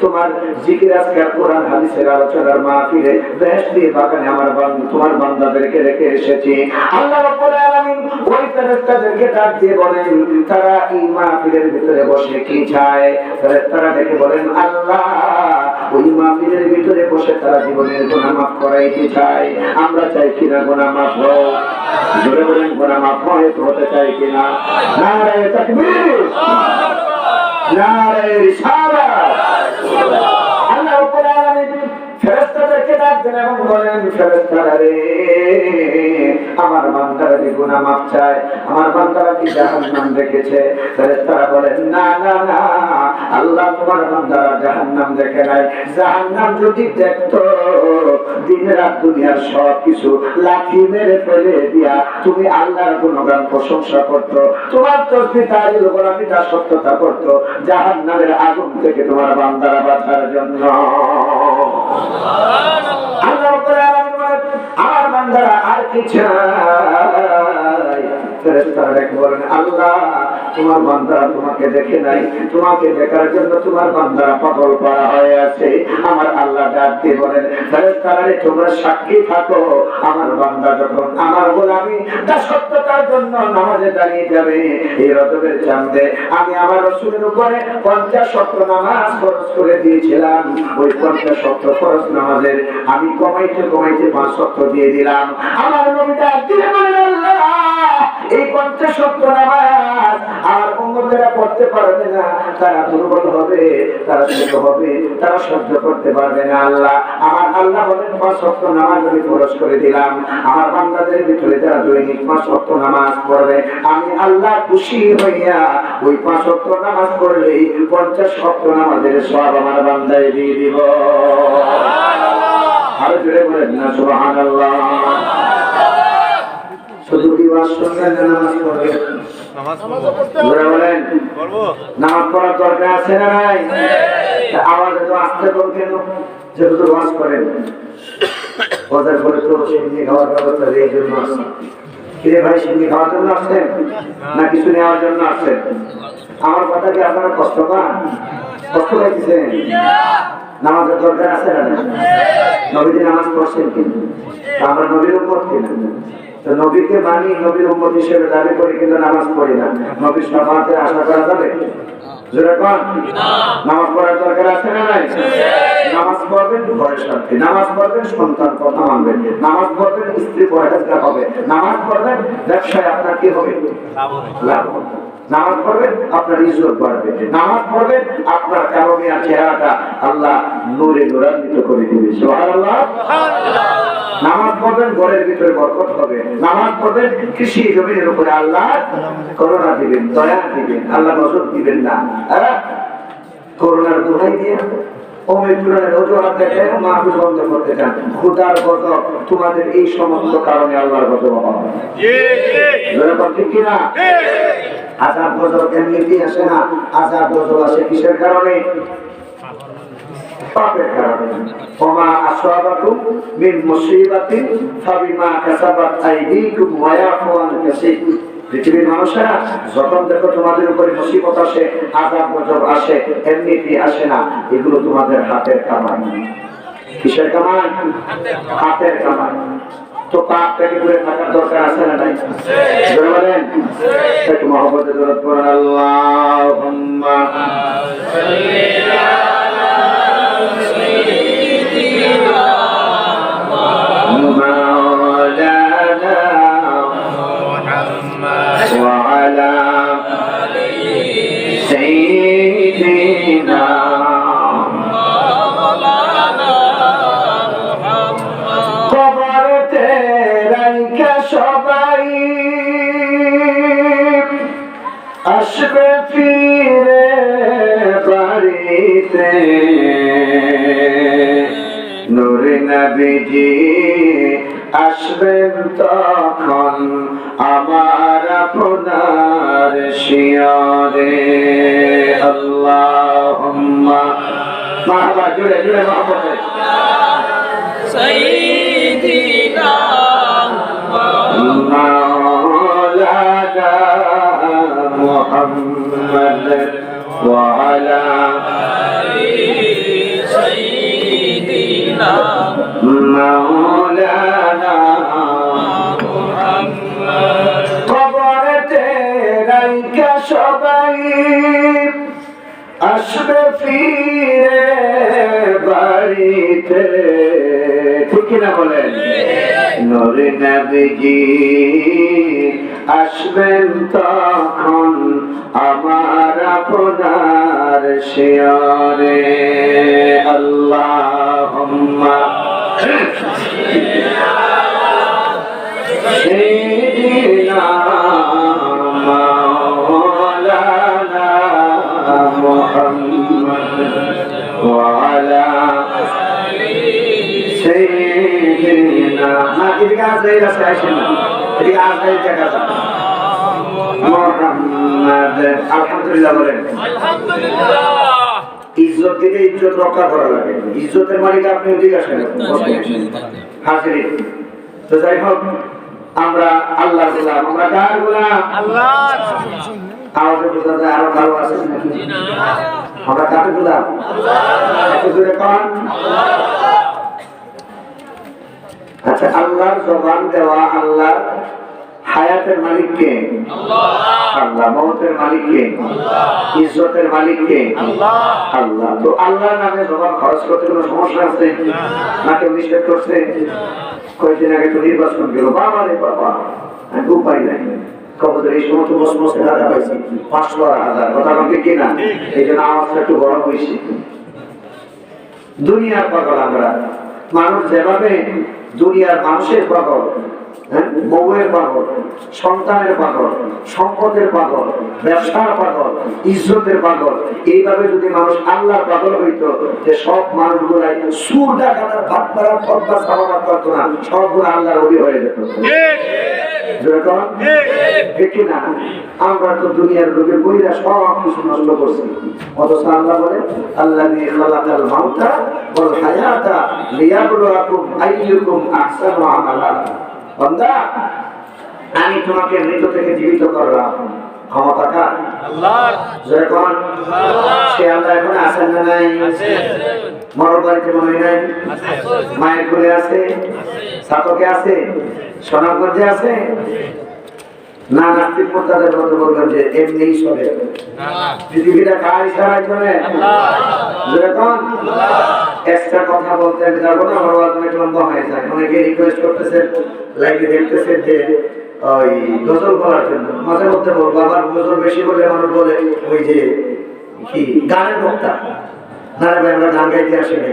তোমার জিকির আজকার কোরআন হাদিসের আলোচনার মাহফিলে বেহেশতের বাগানে তোমার বান্দাদেরকে রেখে এসেছি। আল্লাহ রাব্বুল আলামিন ওই ফেরেশতাদেরকে ডাক দিয়ে বলেন, তারা এই মাহফিলের ভিতরে বসে কি চায়? ফেরেশতারা ডেকে বলেন, আল্লাহ ওই মাহফিলের ভিতরে বসে তারা জীবনের গুনাহ মাফ করাইতে চায়। আমরা চাই কিনা গুনাহ মাফ হোক? জোরে বলেন, গুনাহ মাফ হতে চাই কিনা? নারে তাকবীর, নারে রিসালাত। আল্লাহ রাব্বুল আলামিন ফেরেশতাদেরকে ডাক দেন এবং বলেন, ফেরেশতারা রে, আমার বান্দারা কি গুনাহ মাফ চায়? আমার বান্দারা কি জাহান্নাম দেখেছে? ফেরেশতারা বলেন, না না না, আল্লাহ তোমার বান্দারা জাহান্নাম দেখে নাই। জাহান্নাম যদি দেখতো, দিন রাত দুনিয়ার সব কিছু লাঠি মেরে ফেলে দিয়া তুমি আল্লাহর গুণগান প্রশংসা করতো, তোমার তাসবিহ তাহলিল গোলামি দাসত্বতা করতো জাহান্নামের আগুন থেকে তোমার বান্দারা বাঁচার জন্য। আল্লাহ রাব্বুল আলামিন বলেন, আমার বান্দারা আর কি চায়? ফেরেশতারা ডেকে বলেন, আল্লাহ তোমার বান্দারা তোমাকে দেখে নাই, তোমাকে দেখার জন্য তোমার বান্দারা পাগল করা হয়ে আছে। আমার আল্লাহ ডাক দিয়ে বলেন, ফেরেশতারা তোমরা সাক্ষী থাকো, আমার বান্দা যখন আমার গোলামি দাসত্বতার জন্য নামাজে দাঁড়িয়ে যাবে, এই রজবের চাঁদে আমি আমার রাসূলের উপরে 50 ওয়াক্ত নামাজ ফরজ করে দিয়েছিলাম। ওই 50 ওয়াক্ত ফরজ নামাজের আমি কমাইতে 5 ওয়াক্ত দিয়ে দিলাম। আমার নবীটা দিলে বলেন, আল্লাহ এই 50 ওয়াক্ত নামাজ আর উম্মতেরা পড়তে পারবে না, তারা দুর্বল হবে, তারা ছোট হবে, তারা সহ্য করতে পারবে না। আল্লাহ আমার আল্লাহ বলেন 5 ওয়াক্ত নামাজ আমি ফরজ করে দিলাম। আমার বান্দাদের ভিতরে যারা দৈনিক 5 ওয়াক্ত নামাজ পড়বে, আমি আল্লাহ খুশি হইয়া ওই 5 ওয়াক্ত নামাজ পড়লেই 50 ওয়াক্ত নামাজের সওয়াব আমার বান্দায় দিয়ে দিব। আর জোরে বলেন না সুবহানাল্লাহ। শুধু কি ওয়াজ শুনবেন না নামাজ পড়বেন? জোরে বলেন, নামাজ পড়ার দরকার আছে না নাই? আওয়াজ তো আস্তে করুন কেন? যেহেতু ওয়াজ করেন, ওদের পরে তো সিন্নি খাওয়ার ব্যবস্থা এই জন্য আসছে। কিরে ভাই, সিন্নি খাওয়ার জন্য আসছেন না কিছু নেওয়ার জন্য আসছেন? আমার কথা কি আপনারা কষ্ট পান? কষ্ট পাইতেছেন? নামাজের দরকার আছে না? নবীজি নামাজ পড়ছেন কিন্তু আমরা নবীর উম্মত কিনা? তো নবীকে মানি, নবীর উম্মত হিসেবে দাবি করি, কিন্তু নামাজ পড়ি না। নবীর শাফাআতের আশা করা যাবে? জোরে কোন নামাজ পড়ার দরকার আছে না নাই? নামাজ পড়বেন ঘরের সাথে, নামাজ পড়বেন সন্তান কথা মানবেন, নামাজ পড়বেন স্ত্রী পরহেজগার হবে, নামাজ পড়বেন ব্যবসায় আপনার কি হবে? লাভ হবে। নামাজ পড়বেন আপনার ইজ্জত বাড়বে, নামাজ পড়বেন আপনার কারণিয়া চেহারাটা আল্লাহ নূরে নূরান্বিত করে দিবে। সুবহানাল্লাহ। নামাজ পড়বেন ঘরের ভিতরে বরকত হবে, নামাজ পড়বেন কৃষি জমির উপরে আল্লাহ করুণা দিবেন, দয়া দিবেন, আল্লাহ নজর দিবেন না। করুণার দোহাই দিয়ে তোমাদের এই সমস্ত কারণে আল্লাহর গজব হবে। ঠিক কিনা? আযাব গজব এমনিতেই আসে না, আযাব গজব আসে কিসের কারণে? পাপের কারণে। ওমা আসাবাকুম মিন মুসিবাতিন ফাবিমা কাসাবাত আইদিকুম ওয়া ইয়াফু আন কাসীর। পৃথিবীর মানুষেরা যখন দেখো তোমাদের উপরে মুসিবত আসে, আযাব গজব আসে, এমনিতেই আসে না, এগুলো তোমাদের হাতের কামাই। কিসের কামাই? হাতের কামাই। তো পাপ থেকে দূরে থাকার দরকার আছে না নাই? জোরে বলেন, একটু মহব্বতে দরুদ পড়ুন। আল্লাহুম্মা সাল্লি আলা সাইয়্যিদিনা মাওলানা মুহাম্মদ ওয়া আলা আলি সাইয়্যিদিনা মাওলানা মুহাম্মদ। কবরতে রাইখা সবাই আসবে ফিরে বাড়িতে, নূরে নবীজি আসবেন তখন আমার আপনার শিয়রে। আল্লাহুম্মা মারহাবা, জুড়ে জুড়ে মহব্বতে সাইয়্যিদিনা মাওলানা মুহাম্মদ ওয়া আলা আলি সাইয়্যিদিনা মাওলানা মুহাম্মদ। কবরেতে রাইখা সবাই আসবে ফিরে বাড়িতে, ঠিক কিনা বলেন? নূরে নবীজি আসবেন তখন আমার আপনার শিয়রে। আল্লাহুম্মা সাইয়্যিদিনা মাওলানা মুহাম্মদ ওয়া আলা আলি সাইয়্যিদিনা। এদিকে আসলে কাছে আসেন না, এদিকে আসলে জায়গাটা মুহাম্মদ। আলহামদুলিল্লাহ বলেন, আলহামদুলিল্লাহ। ইজ্জত দিলে ইজ্জত রক্ষা করা লাগে। ইজ্জতের মালিক আপনি, এদিকে আসেন হাজির। তো যাই হোক, আমরা আল্লাহর গোলাম। আমরা কার গোলাম? আল্লাহর। আওয়াজে বোঝা যায় আরো কারো আছে নাকি? আমরা কার গোলাম? আল্লাহ। একটু জোরে কোন আল্লাহ। আচ্ছা, আল্লাহর জবান দেওয়া, আল্লাহ হায়াতের মালিক কে? আল্লাহ। আল্লাহ। মওতের মালিক কে? আল্লাহ। ইজ্জতের মালিক কে? আল্লাহ। আল্লাহ। তো আল্লাহর নামে জবান খরচ করতে কোনো সমস্যা আছে না? কেউ নিষেধ করছে? কয়েকদিন আগে তো নির্বাচন গেল, বাবা রে বাবা, উপায় নাই। কবুতর এই সমস্ত মসমসে টাকা পাইছি 500 আর 1000, কথা বলতে কিনা? এই জন্য আওয়াজটা একটু বড় হয়েছে। দুনিয়ার পাগল আমরা। মানুষ যেভাবে দুনিয়ার মানুষের পাগল, বউয়ের পাগল, সন্তানের পাগল, সম্পদের পাগল, ব্যবসার পাগল, ইজ্জতের পাগল, এইভাবে যদি মানুষ আল্লাহর পাগল হইতো, যে সব মানুষগুলাই সুর ডাকাতার ভাত পাড়া ফটকা সাবাবাদ করতো না, সবগুলো আল্লাহর ওলি হয়ে যেত। আমরা তো দুনিয়ার লোকের বইরা সব কিছু নষ্ট করছি, অথচ আল্লাহ বলে আল্লাযী খালাকাল মাউতা ওয়াল হায়াতা লিয়াবলুয়াকুম আইয়ুকুম আহসানু আমালা। বান্দা, আমি তোমাকে মৃত থেকে জীবিত করলাম, ক্ষমতা কার? আল্লাহর। যখন সে আল্লাহ এখন আছেন না নাই? মরর বাড়িতে মনে নাই? মায়ের কোলে আছে, ছাতকে আছে, সোনাগঞ্জে আছে না? নাস্তিক মোর্তাদের মতো বলবেন যে এমনিই চলে, পৃথিবীটা কার ইশারায় চলে? যখন এক্সট্রা কথা বলতে আমি যাবো না, আমার ওয়াজ অনেক লম্বা হয়ে যায়। অনেকে রিকোয়েস্ট করতেছেন, লাইভে দেখতেছেন যে ওই গজল বলার জন্য। মাঝে মধ্যে বলবো, আবার গজল বেশি বললে মানুষ বলে ওই যে কি গানের বক্তা। না রে ভাই, আমরা গান গাইতে আসি না,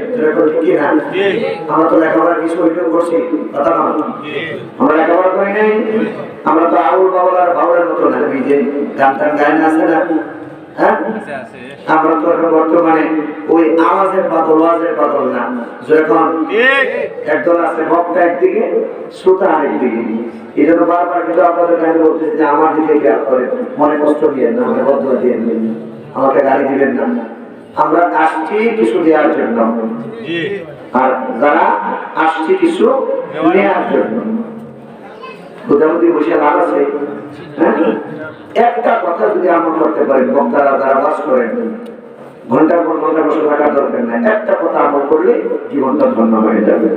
কি না? আমরা তো লেখাপড়া কিছু হইলেও করছি, কথা না? আমরা লেখাপড়া করি নাই, আমরা তো আউল বাউলার বাউলের মতো না, ওই যে গান টান গায়না আছে না, হ্যাঁ? আমরা তো এখন বর্তমানে ওই আওয়াজের পাগল, ওয়াজের পাগল না। যখন একদল আছে বক্তা একদিকে, শ্রোতা আরেকদিকে। এই জন্য বারবার কিন্তু আপনাদের কাছে বলতেছি যে আমার দিকে খেয়াল করেন, মনে কষ্ট দিয়েন না, মনে বদ্ধ দিয়েন না, আমাকে গালি দিবেন না। আমরা আসছি কিছু দেওয়ার জন্য, আর যারা আসছি কিছু নেওয়ার জন্য। বুঝাবুঝি বসে লাভ আছে? একটা কথা যদি আমল করতে পারেন, বক্তারা যারা বাস করেন, ঘন্টার পর ঘন্টা বসে থাকার দরকার নাই, একটা কথা আমল করলে জীবনটা ধন্য হয়ে যাবে।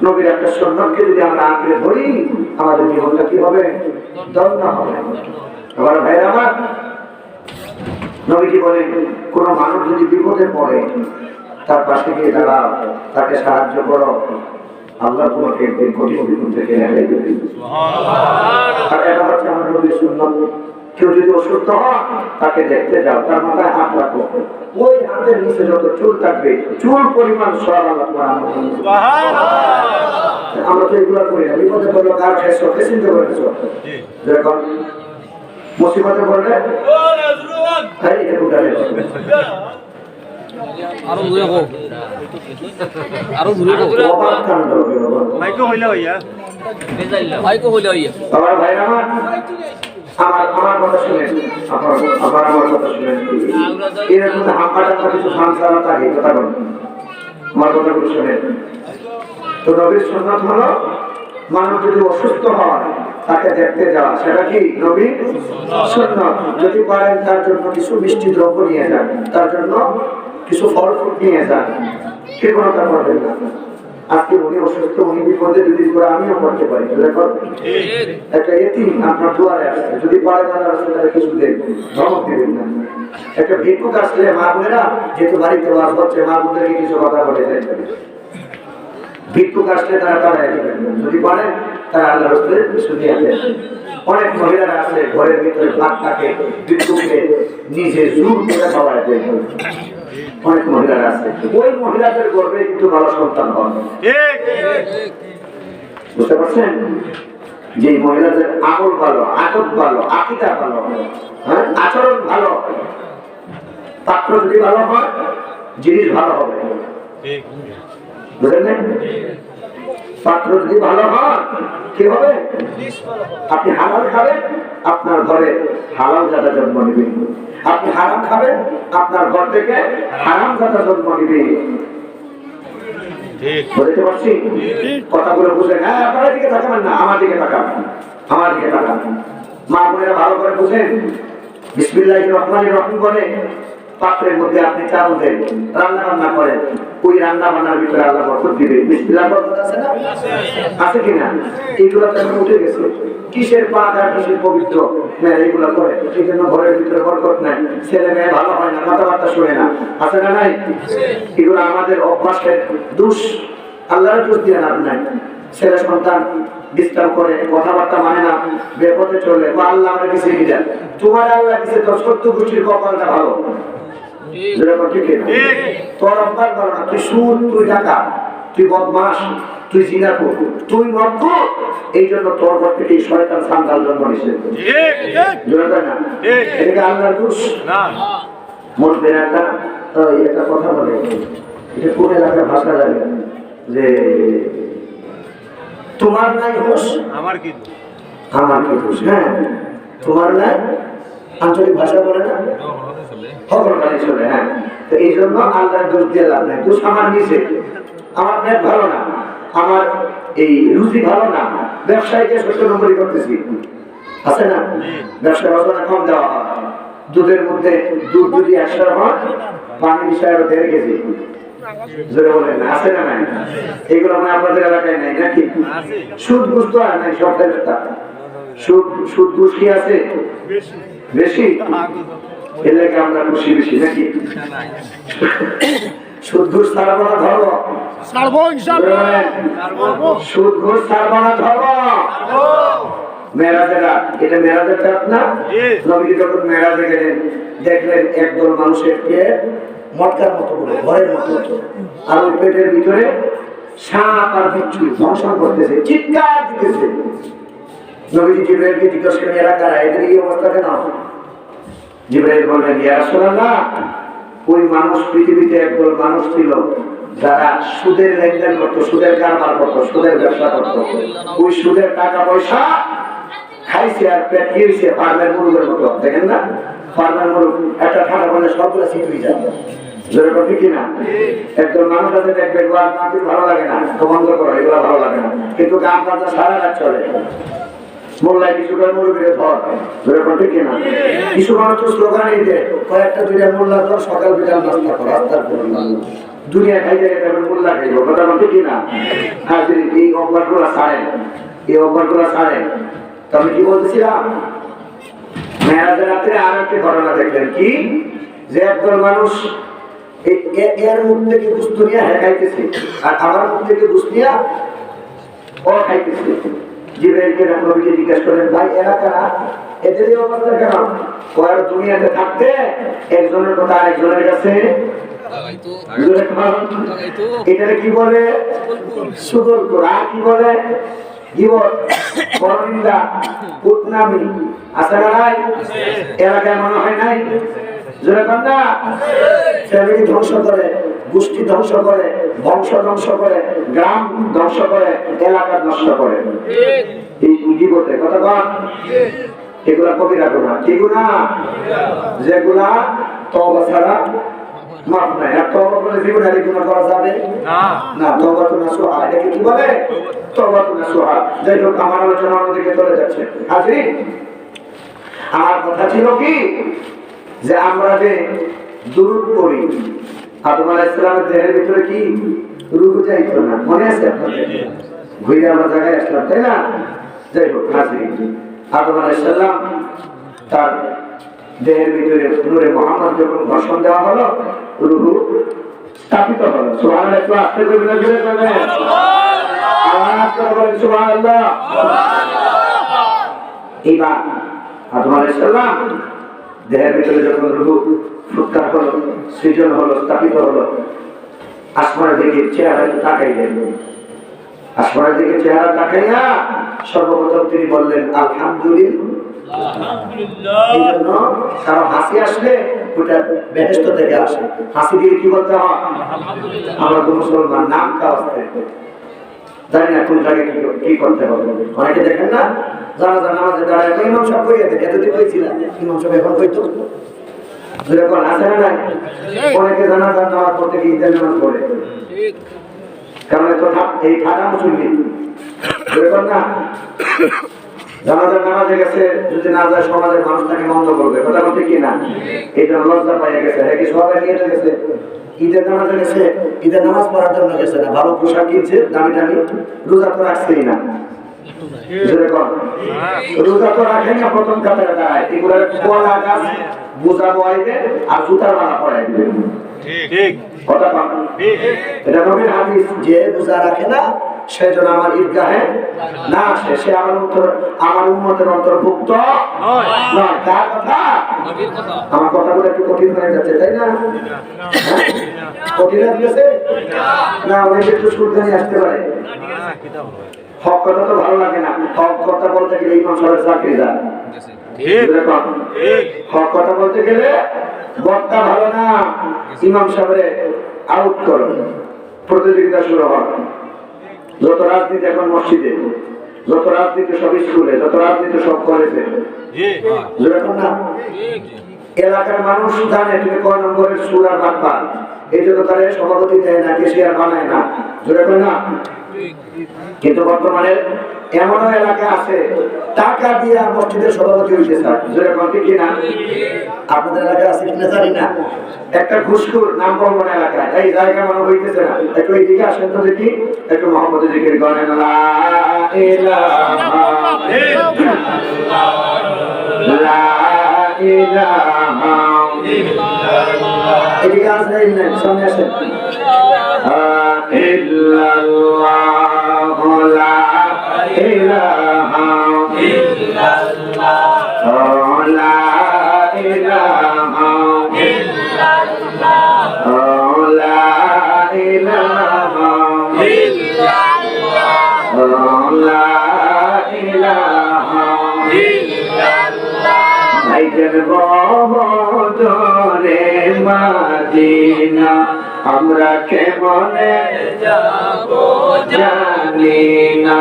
নবীর একটা সুন্নতকে যদি আমরা আঁকড়ে ধরি, আমাদের জীবনটা কি হবে? ধন্য হবে। আবার ভাই আমার, নবীজি বলেন, কোন মানুষ যদি বিপদে পড়ে, তার পাশে গিয়ে দাঁড়াও, তাকে সাহায্য করো, আল্লাহ তোমাকে একদিন কঠিন বিপদ থেকে রেহাই দেবে। আর এটা হচ্ছে আমার নবীর সুন্নাত। কেউ যদি অসুস্থ হয়, তাকে দেখতে যাও, তার মাথায় হাত রাখো, ওই হাতের নিচে যত চুল থাকবে, চুল পরিমাণ সব আল্লাহ তোমার আমল করবে। আমরা তো এগুলো করি না। বিপদে পড়লো, কার খেয়েছো, কে চিনতে পেরেছো? যেরকম মুসিবতে পড়লে আরো দূরে হোক, আরো দূরে হোক, মাইকো হইলে হইয়া, মাইকো হইলে হইয়া। আমার ভাইরা আমার কথা শুনেন, আমার কথা শুনেন। এরকম হাম্পাটা কিছু ফাংশন থাকে, কথা বলেন, আমার কথাগুলো শুনেন। তো নবীর সুন্নাত হলো, মানুষ যদি অসুস্থ হয় তাকে দেখতে যাওয়া, সেটা কি নবীর সুন্নাত। যদি পারেন তার জন্য কিছু মিষ্টি দ্রব্য নিয়ে যান, তার জন্য কিছু ফল ফুল নিয়ে যান, কৃপণতা করবেন না। আজকে উনি অসুস্থ, উনি বিপদে, যদি করে আমিও করতে পারি। একটা এতিম আপনার দুয়ারে আসছে, যদি পারে তাহলে আসলে তাদের কিছু দেখবেন, ধমক দেবেন না। একটা ভিক্ষুক আসলে মা বোনেরা, যেহেতু বাড়িতে ওয়াজ হচ্ছে, মা বোনদেরকে কিছু কথা বলে দেয়। ভিক্ষুক আসলে তারা তাড়াই দেবেন, যদি পারেন তারা আল্লাহর রাস্তায় কিছু দিয়ে দেন। অনেক মহিলারা আছে ঘরের ভিতরে ভাত থাকে, ভিক্ষুককে নিজে জোর করে খাওয়ায় দেয়। অনেক মহিলারা আছে, ওই মহিলাদের গর্বে কিন্তু ভালো সন্তান হয়। বুঝতে পারছেন? যে মহিলাদের আমল ভালো, আদত ভালো, আকীদা ভালো, আচরণ ভালো, পাত্র যদি ভালো হয়, জিনিস ভালো হবে। বুঝলেন? পাত্র যদি ভালো হয়, কি হবে? আপনি হালাল খাবেন, আপনার ঘরে হালাল জাতা জন্ম নিবে। আপনি হারাম খাবেন, আপনার ঘর থেকে হারাম জাতা জন্ম নিবে। বুঝতে পারছি কথাগুলো বুঝেন। হ্যাঁ, আপনার দিকে তাকাবেন না, আমার দিকে তাকাবেন, আমার দিকে তাকাবেন। মা বোনেরা ভালো করে বুঝেন। বিসমিল্লাহির রহমানির রহিম বলে পাত্রের মধ্যে আপনি চাল দেন, রান্না বান্না করেন, ওই রান্না বান্নার ভিতরে আল্লাহ বরকত দিবে। বিসমিল্লাহ বরকত আছে না? আছে কিনা? এইগুলো তো এখন উঠে গেছে। কিসের পাক আর কিসের পবিত্র মেয়ে এইগুলো করে, এই জন্য ঘরের ভিতরে বরকত নাই, ছেলে মেয়ে ভালো হয় না, কথাবার্তা শুনে না, আছে না নাই? এগুলো আমাদের অভ্যাসের দোষ, আল্লাহর দোষ দিয়ে লাভ নাই। ছেলে সন্তান ডিস্টার্ব করে, কথাবার্তা মানে না, বেপথে চলে, আল্লাহ আমার কিছু দিলেন, তোমার আল্লাহ কিছু তোর সত্য গোষ্ঠীর কপালটা ভালো। তোর অভ্যাস ভালো না, তুই সুদ, তুই টাকা, তুই বদমাস, তুই জিনাকুর, তুই মদখোর, এই জন্য তোর ঘর থেকে শয়তান সান্দাল জন্ম নিছে। এটাকে আল্লাহর দোষ না। মধ্যে একটা কথা বলে, এটা কোন এলাকার ভাষা জানে যে তোমার নাই দোষ আমার কি দোষ, আমার কি দোষ। হ্যাঁ, তোমার নাই আঞ্চলিক ভাষা বলে না, খবর গাড়ি চলে। হ্যাঁ, তো এই জন্য আল্লাহর দোষ দিয়ে লাভ নাই। দোষ আমার নিচে, আমার পেট ভালো না, আমার এই রুচি ভালো না, ব্যবসায়ীকে 70 নম্বরই করতেছি, আছে না? ব্যবসায় রচনা কম দেওয়া হয়, দুধের মধ্যে দুধ যদি 100 হয়, পানি মিশায় 1.5 কেজি, জোরে বলেন না, আছে না নাই? এগুলো মানে আপনাদের এলাকায় নাই নাকি? সুদ ঘুষ তো আর নাই, সরকার সুদ ঘুষ কি আছে বেশি? এলাকা আমরা খুশি বেশি নাকি? সুদ ঘুষ ছাড়বো না ধরবো, সুদ ঘুষ ছাড়বো না ধরবো। মেরাজের রাত, এটা মেরাজের রাত না? নবী যখন মেরাজে গেলেন, দেখলেন একদল মানুষের পেট মটকার মতো করে, ঘরের মতো, আর ওই পেটের ভিতরে সাপ আর বিচ্ছু দংশন করতেছে, চিৎকার দিতেছে। নবীজি জিবরাইলকে জিজ্ঞাসা করেন, এরা কারা, এদের এই অবস্থা কেন? জিবরাইল বললেন, ইয়া রাসূলুল্লাহ, ওই মানুষ, পৃথিবীতে একদল মানুষ ছিল যারা সুদের লেনদেন করতো, সুদের কারবার করতো, সুদের ব্যবসা করতো, ওই সুদের টাকা পয়সা খাইছে আর পেট খেয়েছে ফার্মের মুরগের মতো। দেখেন না, ফার্মের মুরগ একটা ঠান্ডা করলে সবগুলো শীত হয়ে যায়, জোরে কথা ঠিক না? একদল মানুষ আছে দেখবেন ভালো লাগে না, তো বন্ধ করো, এগুলো ভালো লাগে না, কিন্তু কাম কাজ সারা রাত চলে। মোল্লায় কিছু করে মুরগিরে ধর, জোরে কথা ঠিক না? কিছু মানুষ তো স্লোগান এই যে কয়েকটা দুইটা মোল্লা ধর, সকাল বিকাল নাস্তা কর, রাস্তার দুনিয়া খাইতে গেলে মোল্লা খাইব, কথা বলতে কি না? হাজির এই অভ্যাসগুলো ছাড়েন, এই অভ্যাসগুলো ছাড়েন। তবে কি বলতেছিলাম, মেরাজের রাত্রে আর একটা ঘটনা দেখলেন কি, যে একদল মানুষ এর মুখ থেকে গুস্ত নিয়ে খাইতেছে, আর আমার মুখ থেকে গুস্ত নিয়ে ও খাইতেছে। জিবরাইলকে নবীকে জিজ্ঞাসা করেন, ভাই এরা কারা, এদের এই অবস্থা কেন? ওরা দুনিয়াতে থাকতে একজনের কথা আরেকজনের কাছে এটাকে কি বলে? সুদল করা। কি বলে? জীবন, পরনিন্দা, কুটনামি, আছে না নাই? এলাকায় মনে হয় নাই? জোরে কন্যা ফ্যামিলি ধ্বংস করে, গোষ্ঠী ধ্বংস করে, বংশ ধ্বংস করে, গ্রাম ধ্বংস করে, এলাকা নষ্ট করে। এই জীবতে কথা বল, এগুলা কবিরা গুনাহ। কি গুনাহ? যেগুলা তওবা ছাড়া মাফ নাই। আর তওবা করে জীবনে আর গুনাহ করা যাবে না। তওবা তো নাসুহা, এটাকে কি বলে? তওবা তো নাসুহা। যাই হোক, আমার আলোচনা অন্যদিকে চলে যাচ্ছে। হাজির, আমার কথা ছিল কি, যে আমরা যে দুরূদ পড়ি, আদম আলাইহিস সালামের দেহের ভিতরে কি রূহ যাইতো না, মনে আছে আপনাদের? ঘুরে আমরা জায়গায় আসলাম, তাই না? যাই হোক, হাজির, আদম আলাইহিস সালাম তার দেহের ভিতরে নূরে মুহাম্মদ যখন ঘোষণা দেওয়া হলো, রূহ স্থাপিত হলো। সুবহানাল্লাহ, একটু আস্তে করে বলে দিবেন, আল্লাহ করে বলেন সুবহানাল্লাহ। এইবার আদম আলাইহিস সালাম দেহের ভিতরে যখন রূহ ফুৎকার হলো, সৃজন হলো, স্থাপিত হলো, আসমানের দিকে চেহারা তাকাইলেন। আসমানের দিকে চেহারা তাকাইয়া সর্বপ্রথম তিনি বললেন আলহামদুলিল্লাহ। এই জন্য কারো হাসি আসলে ওটা বেহেশত থেকে আসে। হাসি দিয়ে কি বলতে হয়? আমরা তো মুসলমান, নাম কাওয়াজতে জানি না কোন জায়গায় কি করতে হবে। অনেকে দেখেন না, যারা যারা নামাজে দাঁড়ায়, ইমাম সাহেব কইয়া দেন, এতদিন কইছিলাম, ইমাম সাহেব এখন কইতো যেরকম আছে না নাই? অনেকে জানাজার নামাজ পড়তে গিয়ে ঈদের নামাজ পড়ে, কারণ এই ঠাডা মুসল্লি এরকম না, জানাজার নামাজে গেছে, যদি না যায় সমাজের মানুষ তাকে মন্দ করবে, কথা বলতে কি না? এই জন্য লজ্জা পাইয়া গেছে, নাকি সবাই নিয়ে গেছে, ঈদের নামাজে গেছে, ঈদের নামাজ পড়ার জন্য গেছে না, ভালো পোশাক কিনছে দামি দামি, রোজা তো রাখছেই না, রোজা তো রাখে না, প্রথম কাতারে দাঁড়ায়, এগুলো কোয়ালা গাছ বোঝা বয়াইবে আর জুতার মালা পড়াইবে, কথা কম। এটা নবীর হাদিস, যে রোজা রাখে না সেই জন্য আমার ঈদগাহে না আসে, সে আমার উম্মতের অন্তর্ভুক্ত নয়। কার কথা? আমার কথাগুলো একটু কঠিন হয়ে যাচ্ছে, তাই না? কঠিন হয়ে গেছে না, অনেকে একটু সুরদানি আসতে পারে। হক কথা তো ভালো লাগে না, হক কথা বলতে গেলে ইমাম সাহেবের চাকরি যায়, হক কথা বলতে গেলে বক্তা ভালো না, ইমাম সাহেবের আউট করো, প্রতিযোগিতা শুরু হয়। যত রাজনীতি এখন মসজিদে, যত রাজনীতি সব স্কুলে, যত রাজনীতি সব কলেজে, যেরকম না এলাকার মানুষ জানে তুমি কয় নম্বরের সুর আর বাপ্পা, এই জন্য তারা সভাপতি দেয় না, কেশিয়ার বানায় না, যেরকম না। কিন্তু বর্তমানে এমনও এলাকা আছে টাকা দিয়ে মসজিদের সভাপতি হয়েছে স্যার, যেরকম কি না? আপনাদের এলাকায় আছে কিনা জানি না, একটা ঘুষখোর নাম বলবো না এলাকায়, এই জায়গা মনে হইতেছে না, একটু এইদিকে আসেন তো দেখি, একটু মোহাম্মদের জিকির করেন, লা ইলাহা ইল্লাল্লাহ, এদিকে আসেন না, সামনে আসেন, ইল্লাল্লাহ লা ইলাহা ইল্লাল্লাহ লা ইলাহা ইল্লাল্লাহ লা ইলাহা ইল্লাল্লাহ লা ইলাহা ইল্লাল্লাহ। ভাইজান বদরে মদিনা আমরা কেমনে যাব জানি না,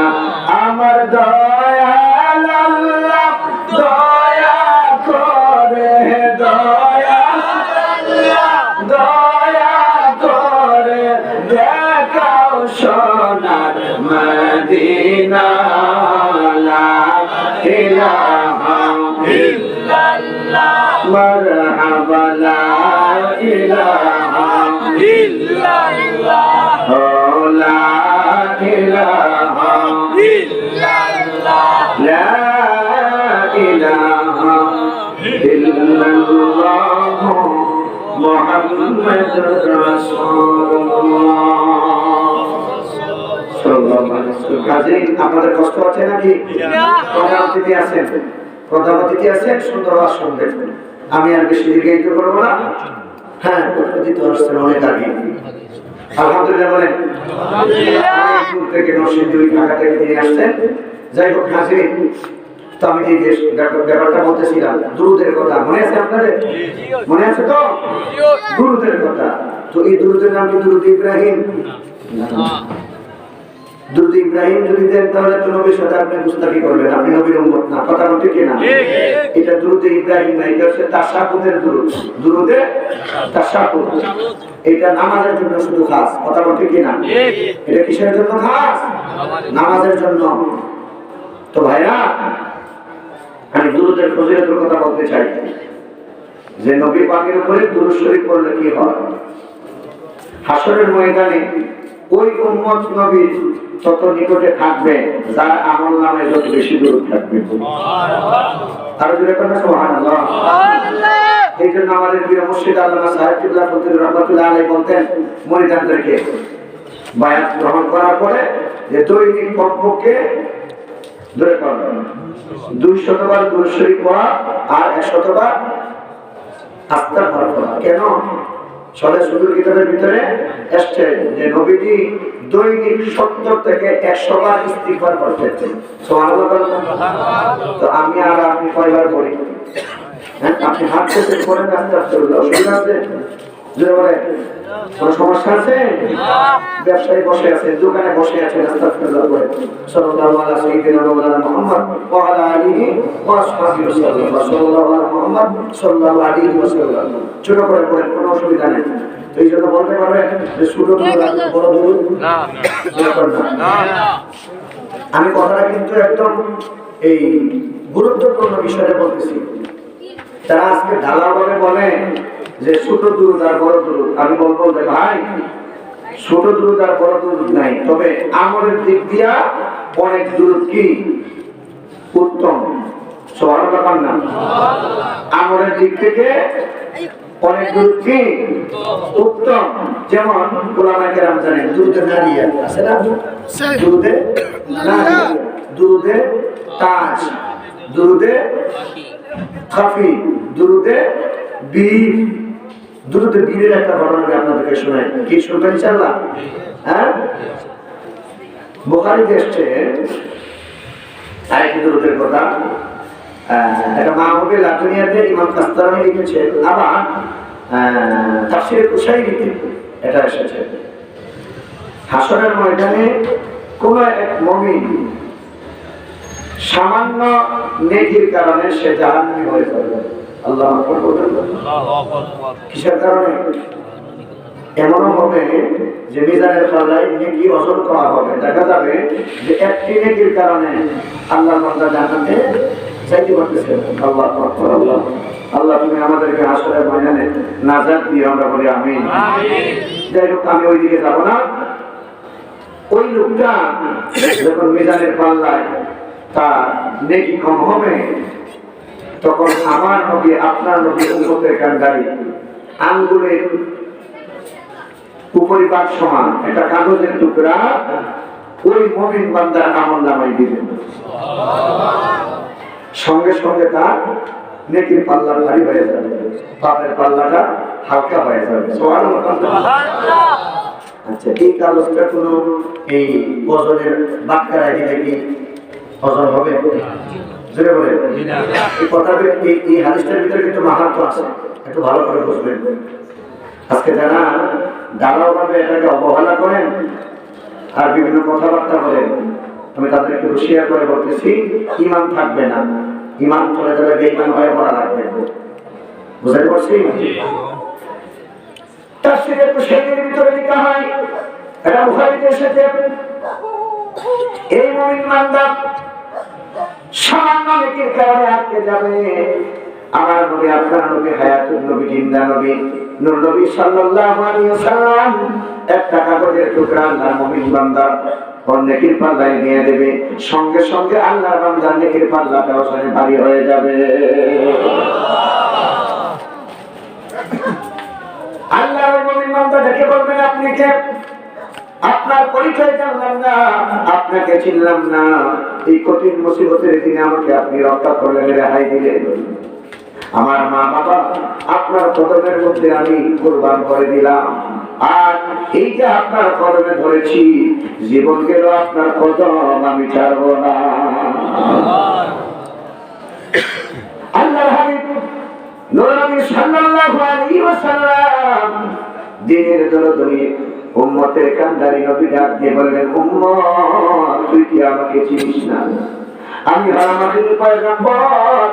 আমার দয়াল আল্লাহ দয়া করে, দয়াল আল্লাহ দয়া করে দেখাও সোনার মদিনা, লা ইলাহা ইল্লাল্লাহ মারহাবা লা ইলাহা ইল্লাল্লাহ লা ইলাহা ইল্লাল্লাহ লা ইলাহা ইল্লাল্লাহ মুহাম্মাদুর রাসূলুল্লাহ সাল্লাল্লাহু আলাইহি ওয়াসাল্লাম। কাজেই আপনাদের কষ্ট আছে নাকি? প্রধান অতিথি আছেন, প্রধান অতিথি আছেন, সুন্দর আওয়াজ শুনবেন, আমি আর বেশি দীর্ঘায়িত করবো না। হ্যাঁ, অতিথি আসছেন অনেক আগে, আলহামদুলিল্লাহ বলেন, অনেক দূর থেকে নরসিংদী ঢাকা থেকে তিনি আসছেন। যাই হোক হাজির, তো আমি এই ব্যাপারটা বলতেছিলাম দুরুদের কথা, মনে আছে আপনাদের? মনে আছে তো দুরুদের কথা? তো এই দুরুদের নাম কি দুরুদ ইব্রাহিম? দুরুদ ইব্রাহিম যদি দেন তাহলে তো নবীর সাথে আপনি গুস্তাখি করবেন, আপনি নবীর উম্মত না, কথা বলতে কি না? এটা দুরুদ ইব্রাহিম না, এটা হচ্ছে তাশাহুদের দুরুদ, দুরুদে তাশাহুদ। এটা নামাজের জন্য শুধু খাস, কথা বলতে কি না? এটা কিসের জন্য খাস? নামাজের জন্য। তো ভাইরা, আমি দুরুদের ফজিলতের কথা বলতে চাই, যে নবী পাকের উপরে দুরূদ শরীফ পড়লে কি হয়। হাসরের ময়দানে ওই উম্মত নবীর তত নিকটে থাকবে যার আমলনামে যত বেশি দূর থাকবে। আর জোরে কথা সুবহানাল্লাহ। এই জন্য আমাদের প্রিয় মুর্শিদ আল্লামা সাহেব কিবলা ফজলুর রহমাতুল্লাহ আলাইহি বলতেন মুরিদানদেরকে বায়াত গ্রহণ করার পরে যে দৈনিক কমপক্ষে 200 বার দুরূদ শরীফ পড়া আর 100 বার আস্তাগফার পড়া। কেন? সরে সুদূর কিতাবের ভিতরে এসছে যে নবীজি দৈনিক 70 থেকে 100 বার ইস্তিগফার করতেন। সুবহানাল্লাহ। তো আমি আর আপনি কয়বার পড়ি? হ্যাঁ, আপনি হাত থেকে পড়েন আস্তাগফিরুল্লাহ, অসুবিধা আছে? যে বলে কোন সমস্যা আছে? ব্যবসায়ী বসে আছে, দোকানে বসে আছে, আস্তাগফিরুল্লাহ করে সাল্লাল্লাহু আলা সাইয়্যিদিনা মাওলানা মুহাম্মদ ওয়া আলা আলিহি ওয়া আসহাবিহি সাল্লাল্লাহু আলা মুহাম্মদ সাল্লাল্লাহু আলাইহি ওয়াসাল্লাম। ছোট করে পড়েন, কোনো অসুবিধা নেই। এই জন্য বলতে পারবে যে ছোট বড় দূর না। আমি কথাটা কিন্তু একদম এই গুরুত্বপূর্ণ বিষয়ে বলতেছি। তারা আজকে ঢালাওভাবে বলে যে ছোট দুরুদ আর বড় দুরুদ। আমি বলবো যে ভাই, ছোট দুরুদ আর বড় দুরুদ নাই, তবে আমলের দিক দিয়া অনেক দুরুদ কি উত্তম। সুবহানাল্লাহ না? আমলের দিক থেকে অনেক দুরুদ কি উত্তম। যেমন উলামায়ে কেরাম জানেন দুরুদে নারিয়া আছে না? দুরুদে নারিয়া, দুরুদে তাজ, দুরুদে খাফি, দুরুদে বীর। দুরুদে বীরের একটা ঘটনা আমি আপনাদেরকে শোনাই। কি শুনবেন ইনশাআল্লাহ? হ্যাঁ, বুখারীতে এসেছে আরেকটি দুরুদের কথা। এটা মাহবুবে লাদুনিয়াতে ইমাম কাস্তালানি লিখেছেন, আবার তাফসীরে কুশাইরিতে এটা এসেছে। হাসরের ময়দানে কোন এক মুমিন সামান্য নেকির কারণে সে জাহান্নামী হয়ে যাবে। আল্লাহু আকবার বলেন। কিসের কারণে? এমনও হবে যে মিজানের পাল্লায় নেকি ওজন করা হবে, দেখা যাবে যে একটি নেকির কারণে আল্লাহর বান্দা জান্নাতে যাইতে পারতেছে। আল্লাহু আকবার। আল্লাহ আল্লাহ তুমি আমাদেরকে হাসরের ময়দানে নাজাত দিও, আমরা বলি আমিন। যাই হোক, আমি ওইদিকে যাব না। ওই লোকটা যখন মিজানের পাল্লায় তার নেকি কম হবে, তখন আমার নবী আপনার নবী উম্মতের কান্ডারি আঙ্গুলের উপরিভাগ সমান একটা কাগজের টুকরা ওই মুমিন বান্দার আমলনামায় দিবেন। সঙ্গে সঙ্গে তার নেকির পাল্লা ভারী হয়ে যাবে, পাপের পাল্লাটা হালকা হয়ে যাবে। সুবহানাল্লাহ। আচ্ছা, এই কাগজটা কোনো এই ওজনের বাটখারায় দিলে কি ওজন হবে? জোরে বলে এই কথাটা। এই হাদিসটার ভিতরে কিন্তু মাহাত্ম্য আছে, একটু ভালো করে বুঝবেন। আজকে যারা ঢালাওভাবে এটাকে অবহেলা করেন আর বিভিন্ন কথাবার্তা বলেন, আমি তাদেরকে হুঁশিয়ার করে বলতেছি, ঈমান থাকবে না, ঈমান চলে যাবে, বেঈমান হয়ে মরা লাগবে। বুঝতে পারছি? তাফসীরে কুশাইরির ভিতরে লেখা হয়, এটা বুখারীতে এসেছে, এই মুমিন বান্দা সামান্য নেকির কারণে আটকে যাবে। আমার নবী আপনার নবী হায়াতুন নবী জিন্দা নবী নূর নবী সাল্লাল্লাহু আলাইহি ওয়াসাল্লাম একটা কাগজের টুকরা আল্লাহর মুমিন বান্দা ওর নেকির পাল্লায় নিয়ে দেবে, সঙ্গে সঙ্গে আল্লাহর বান্দার নেকির পাল্লাটা ওখানে ভারী হয়ে যাবে। আল্লাহর মুমিন বান্দা দেখে বলবেন, আপনি কে? আপনার পরিচয় জানলাম না, আপনাকে চিনলাম না। এই কঠিন মুসিবতের দিনে আমাকে আপনি রক্ষা করলেন, রেহাই দিলেন। আমার মা বাবা আপনার কদমের মধ্যে আমি কুরবান করে দিলাম, আর এই যে আপনার কদমে ধরেছি, জীবন গেল আপনার কদম আমি ছাড়বো না। আল্লাহর হাবিব নূর নবী সাল্লাল্লাহু আলাইহি ওয়াসাল্লাম দিনের দরদি উম্মতের কান্ডারি নবী ডাক দিয়ে বললেন, উম্মত তুই কি আমাকে চিনিস না? আমি হলাম আখির পয়গম্বর,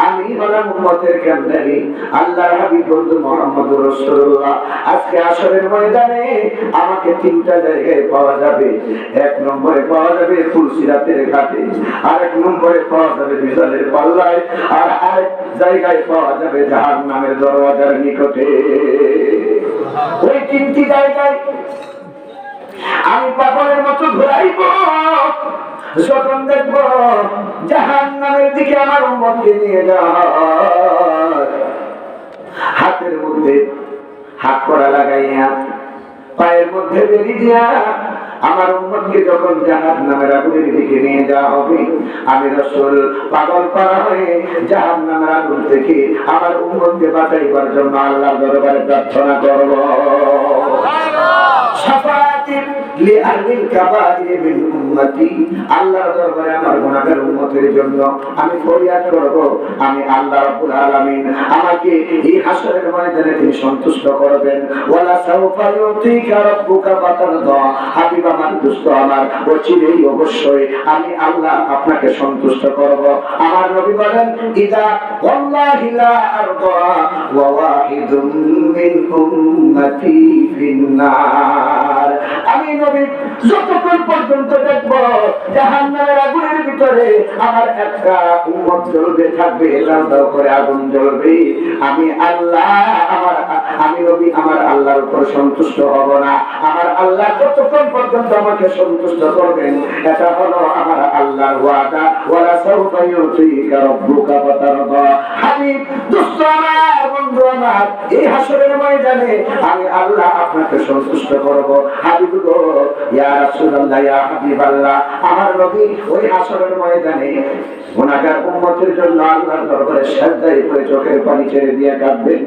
আমি হলাম উম্মতের কান্ডারি, আল্লাহর হাবিব বন্ধু মুহাম্মদুর রাসূলুল্লাহ। আজকে আসরের ময়দানে আমাকে তিনটা জায়গায় পাওয়া যাবে। এক নম্বরে পাওয়া যাবে ফুলসিরাতের ঘাটে, আরেক নম্বরে পাওয়া যাবে মিজানের পাল্লায়, আর আরেক জায়গায় পাওয়া যাবে জাহান্নামের দরওয়াজার নিকটে। ওই তিনটি জায়গায় আমি পাগলের মতো ঘুরাইব, যখন দেখব জাহান্নামের দিকে আমার উম্মতকে নিয়ে যায়, হাতের মধ্যে হাত করা লাগাইয়া, পায়ের মধ্যে বেরি দিয়া আমার উম্মতকে যখন জাহান্নামের আগুনের দিকে নিয়ে যাওয়া হবে, আমি রাসূল পাগল করা হয়ে জাহান্নামের আগুন থেকে আমার উম্মতকে বাঁচাইবার জন্য আল্লাহর দরবারে প্রার্থনা করব। শাফাআতি লিআহলিল কাবাইর মিন উম্মতি, আল্লাহর দরবারে আমার গুনাহগার উম্মতের জন্য আমি ফরিয়াদ করব, আমি আল্লাহ রাব্বুল আলামিন আমাকে এই হাসরের ময়দানে তিনি সন্তুষ্ট করবেন। ওয়ালা সাউফা ইউতিকা রাব্বুকা ফাতারদা, হাবিব আমার দোস্ত আমার, অচিরেই অবশ্যই আমি আল্লাহ আপনাকে সন্তুষ্ট করব। আমার নবী বলেন, ইদা ওয়াল্লাহি লা আরদা ওয়া ওয়াহিদুম মিন উম্মতি ফিন্নার, আমি নবী যতক্ষণ পর্যন্ত দেখব জাহান্নামের আগুনের ভিতরে আমার একটা উম্মত জ্বলবে থাকবে, দাও করে আগুন জ্বলবে, আমি আল্লাহ আমি নবী আমার আল্লাহর উপর সন্তুষ্ট হব না। আমার আল্লাহ যতক্ষণ পর্যন্ত আমাকে সন্তুষ্ট করবেন, এটা হলো আমার আল্লাহর ওয়াদা। ওয়ালা সাউফা ইউতিকা রাব্বুকা ফাতারদা, হাবিব দোস্ত আমার, বন্ধু আমার, এই হাসরের ময়দানে আমি আল্লাহ আপনাকে সন্তুষ্ট করব। হাবিব গো, ইয়া রাসূলুল্লাহ, ইয়া হাবিবাল্লাহ, আমার নবী ওই হাসরের ময়দানে গুনাহগার উম্মতের জন্য আল্লাহর দরবারে সিজদায় পড়ে চোখের পানি ছেড়ে দিয়ে কাঁদবেন,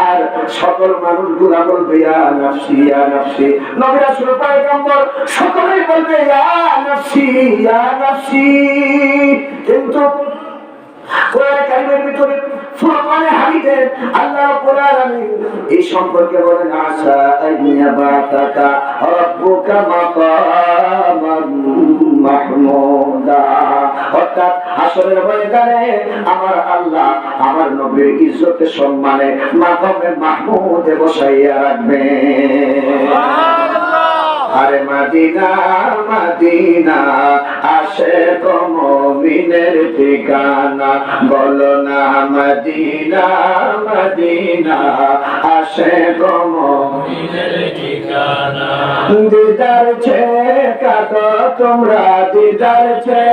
আর সকল মানুষগুলো বলবে ইয়া নাফসি ইয়া নাফসি। নবী রাসূল পয়গম্বর সকলেই বলবে ইয়া নাফসি ইয়া নাফসি, কিন্তু কোরআন কারীমের ভিতরে ফুরকানে হামিদে আল্লাহ রাব্বুল আলামিন এই সম্পর্কে বলেন, আসা আইয়াবাতাকা রাব্বুকা মাকামান মাহমুদা, অর্থাৎ হাসরের ময়দানে আমার আল্লাহ আমার নবীর ইজ্জতে সম্মানে মাকামে মাহমুদে বসাইয়া রাখবেন। আরে মদিনা মদিনা আশিক মুমিনের ঠিকানা, বলো না মদিনা মদিনা আশিক মুমিনের ঠিকানা। দিদার ছে কাঁদো তোমরা, দিদার ছে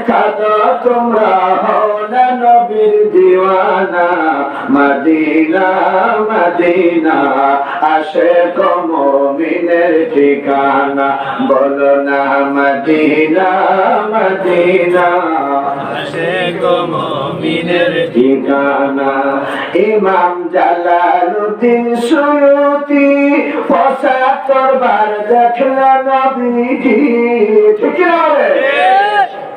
কাঁদো তোমরা, হও না নবীর দিওয়ানা, মদিনা মদিনা আশিক মুমিনের ঠিকানা, বলো না মদিনা মদিনা আশিক মুমিনের ঠিকানা। ইমাম জালালউদ্দিন সুয়ুতি ৭৫ বার দেখলেন নবীজি, ঠিক না?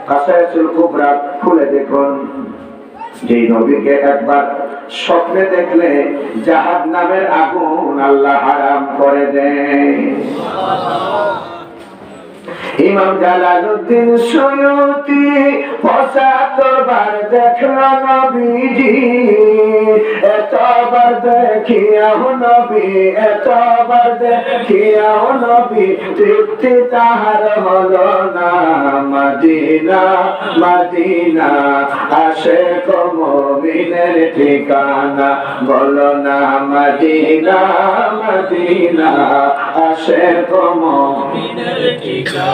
কাসায়াতুল কুবরা খুলে দেখুন, যে নবীকে একবার স্বপ্নে দেখলে জাহান্নামের আগুন আল্লাহ হারাম করে দেয়। ইমাম জালালউদ্দিন সুয়ুতি ৭৫ বার দেখল নবীজি, এতবার দেখিয়াও নবী, এতবার দেখিয়াও নবী, তৃপ্তি তাহার হলো না, মদিনা মদিনা আশিক মুমিনের ঠিকানা, বলো না মদিনা মদিনা আশিক মুমিনের ঠিকানা।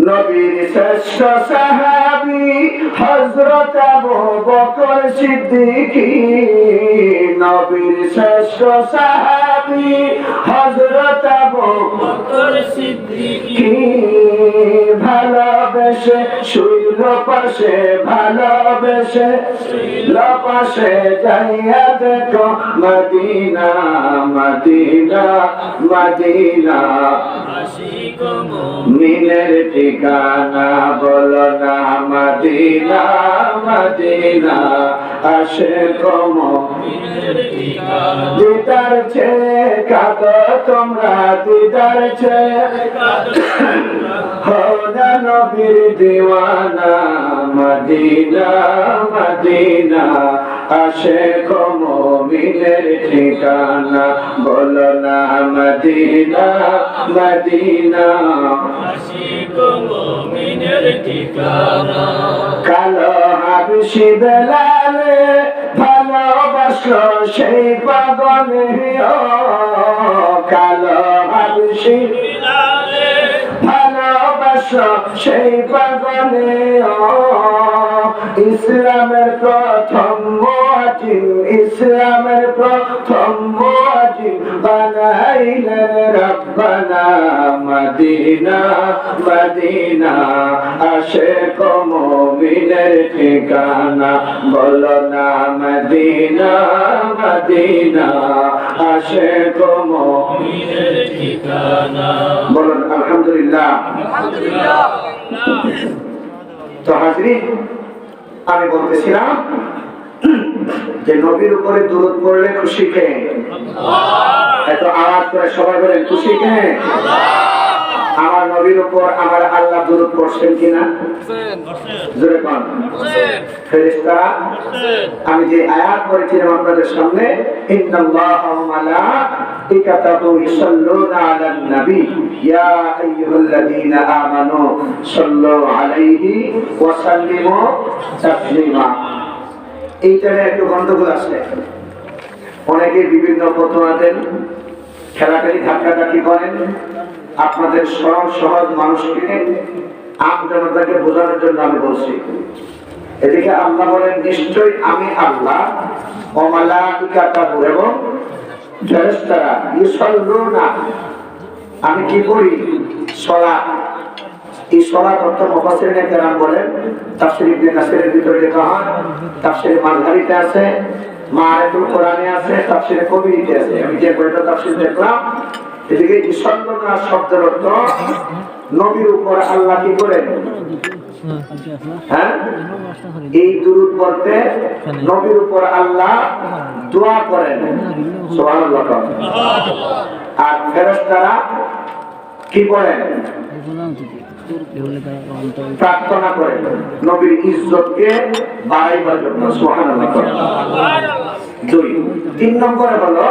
নবীর শ্রেষ্ঠ সাহাবী হযরত আবু বকর সিদ্দিকী, নবীর শ্রেষ্ঠ সাহাবী হযরত আবু বকর সিদ্দিকী, ভালোবেসে শুইল পাশে, ভালোবেসে শুইল পাশে, যাইয়া দেখো মদিনা মদিনা মদিনা আশিক মুমিনের ঠিকানা, বলো না মদিনা মদিনা আশিক মুমিনের ঠিকানা। দিদার ছে কাঁদো তোমরা, দিদার ছে হও না নবীর দিওয়ানা, মদিনা মদিনা আশিক মুমিনের ঠিকানা, বলো না মদিনা মদিনা আশিক মুমিনের ঠিকানা। কালো হাবশি বেলালে ভালোবাসলো সেই পাগলে, কালো হাবশি বেলালে ভালোবাসলো সেই পাগলে, ইসলামের প্রথম মুয়াজ্জিন, ইসলামের প্রথম মুয়াজ্জিন বানাইলেন রব্বানা মদিনা মদিনা আশিক মুমিনের ঠিকানা বলো না মদিনা মদিনা আশিক মুমিনের ঠিকানা বলুন আলহামদুলিল্লাহ আলহামদুলিল্লাহ। তো হাজরিন, আমি বলতেছিলাম যে নবীর উপরে দুরূদ পড়লে খুশি কে? এত আওয়াজ করে সবাই বলেন খুশি কে? আমার নবীর উপর আমার আল্লাহ দুরূদ পড়ছেন কিনা? জোরে কোন? ফেরেশতারা আমি যে আয়াত পড়েছিলাম আপনাদের সামনে, ইন্নাল্লাহা ওয়া মালাইকাতাহু ইউসাল্লুনা আলান নবী ইয়া আইয়ুহাল্লাযীনা আমানু সাল্লু আলাইহি ওয়া সাল্লিমু তাসলিমা। এইটার একটু গন্ডগোল আছে, অনেকে বিভিন্ন ফতোয়া দেন, খেলাখালি ধাক্কাধাক্কি করেন। আপনাদের সরল সহজ মানুষকে, আম জনতাকে বোঝানোর জন্য আমি বলছি। এদিকে আল্লাহ বলেন নিশ্চয়ই আমি আল্লাহ ওয়া মালাইকাতাহু এবং ফেরেশতারা ইউসাল্লুনা, আমি কি করি? সালাত। এই সালাত অর্থ মুফাসসিরিনে কেরাম বলেন, তাফসীর ইবনে কাসিরের ভিতরে লেখা হয়, তাফসীর মাযহারিতে আছে, মাআরিফুল কোরআনে আছে, তাফসীর কবিরিতে আছে। আমি যে কয়টা তাফসীর দেখলাম, এদিকে ইউসাল্লুনা শব্দের অর্থ নবীর উপর আল্লাহ কি করেন? হ্যাঁ, এই দুরূদ বলতে নবীর উপর আল্লাহ দোয়া করেন, সুবহানাল্লাহ। আর ফেরেশতারা কি করেন? প্রার্থনা করেন নবীর ইজ্জতকে বাড়াইবার জন্য, সুবহানাল্লাহ। দুই, তিন নম্বরে হলো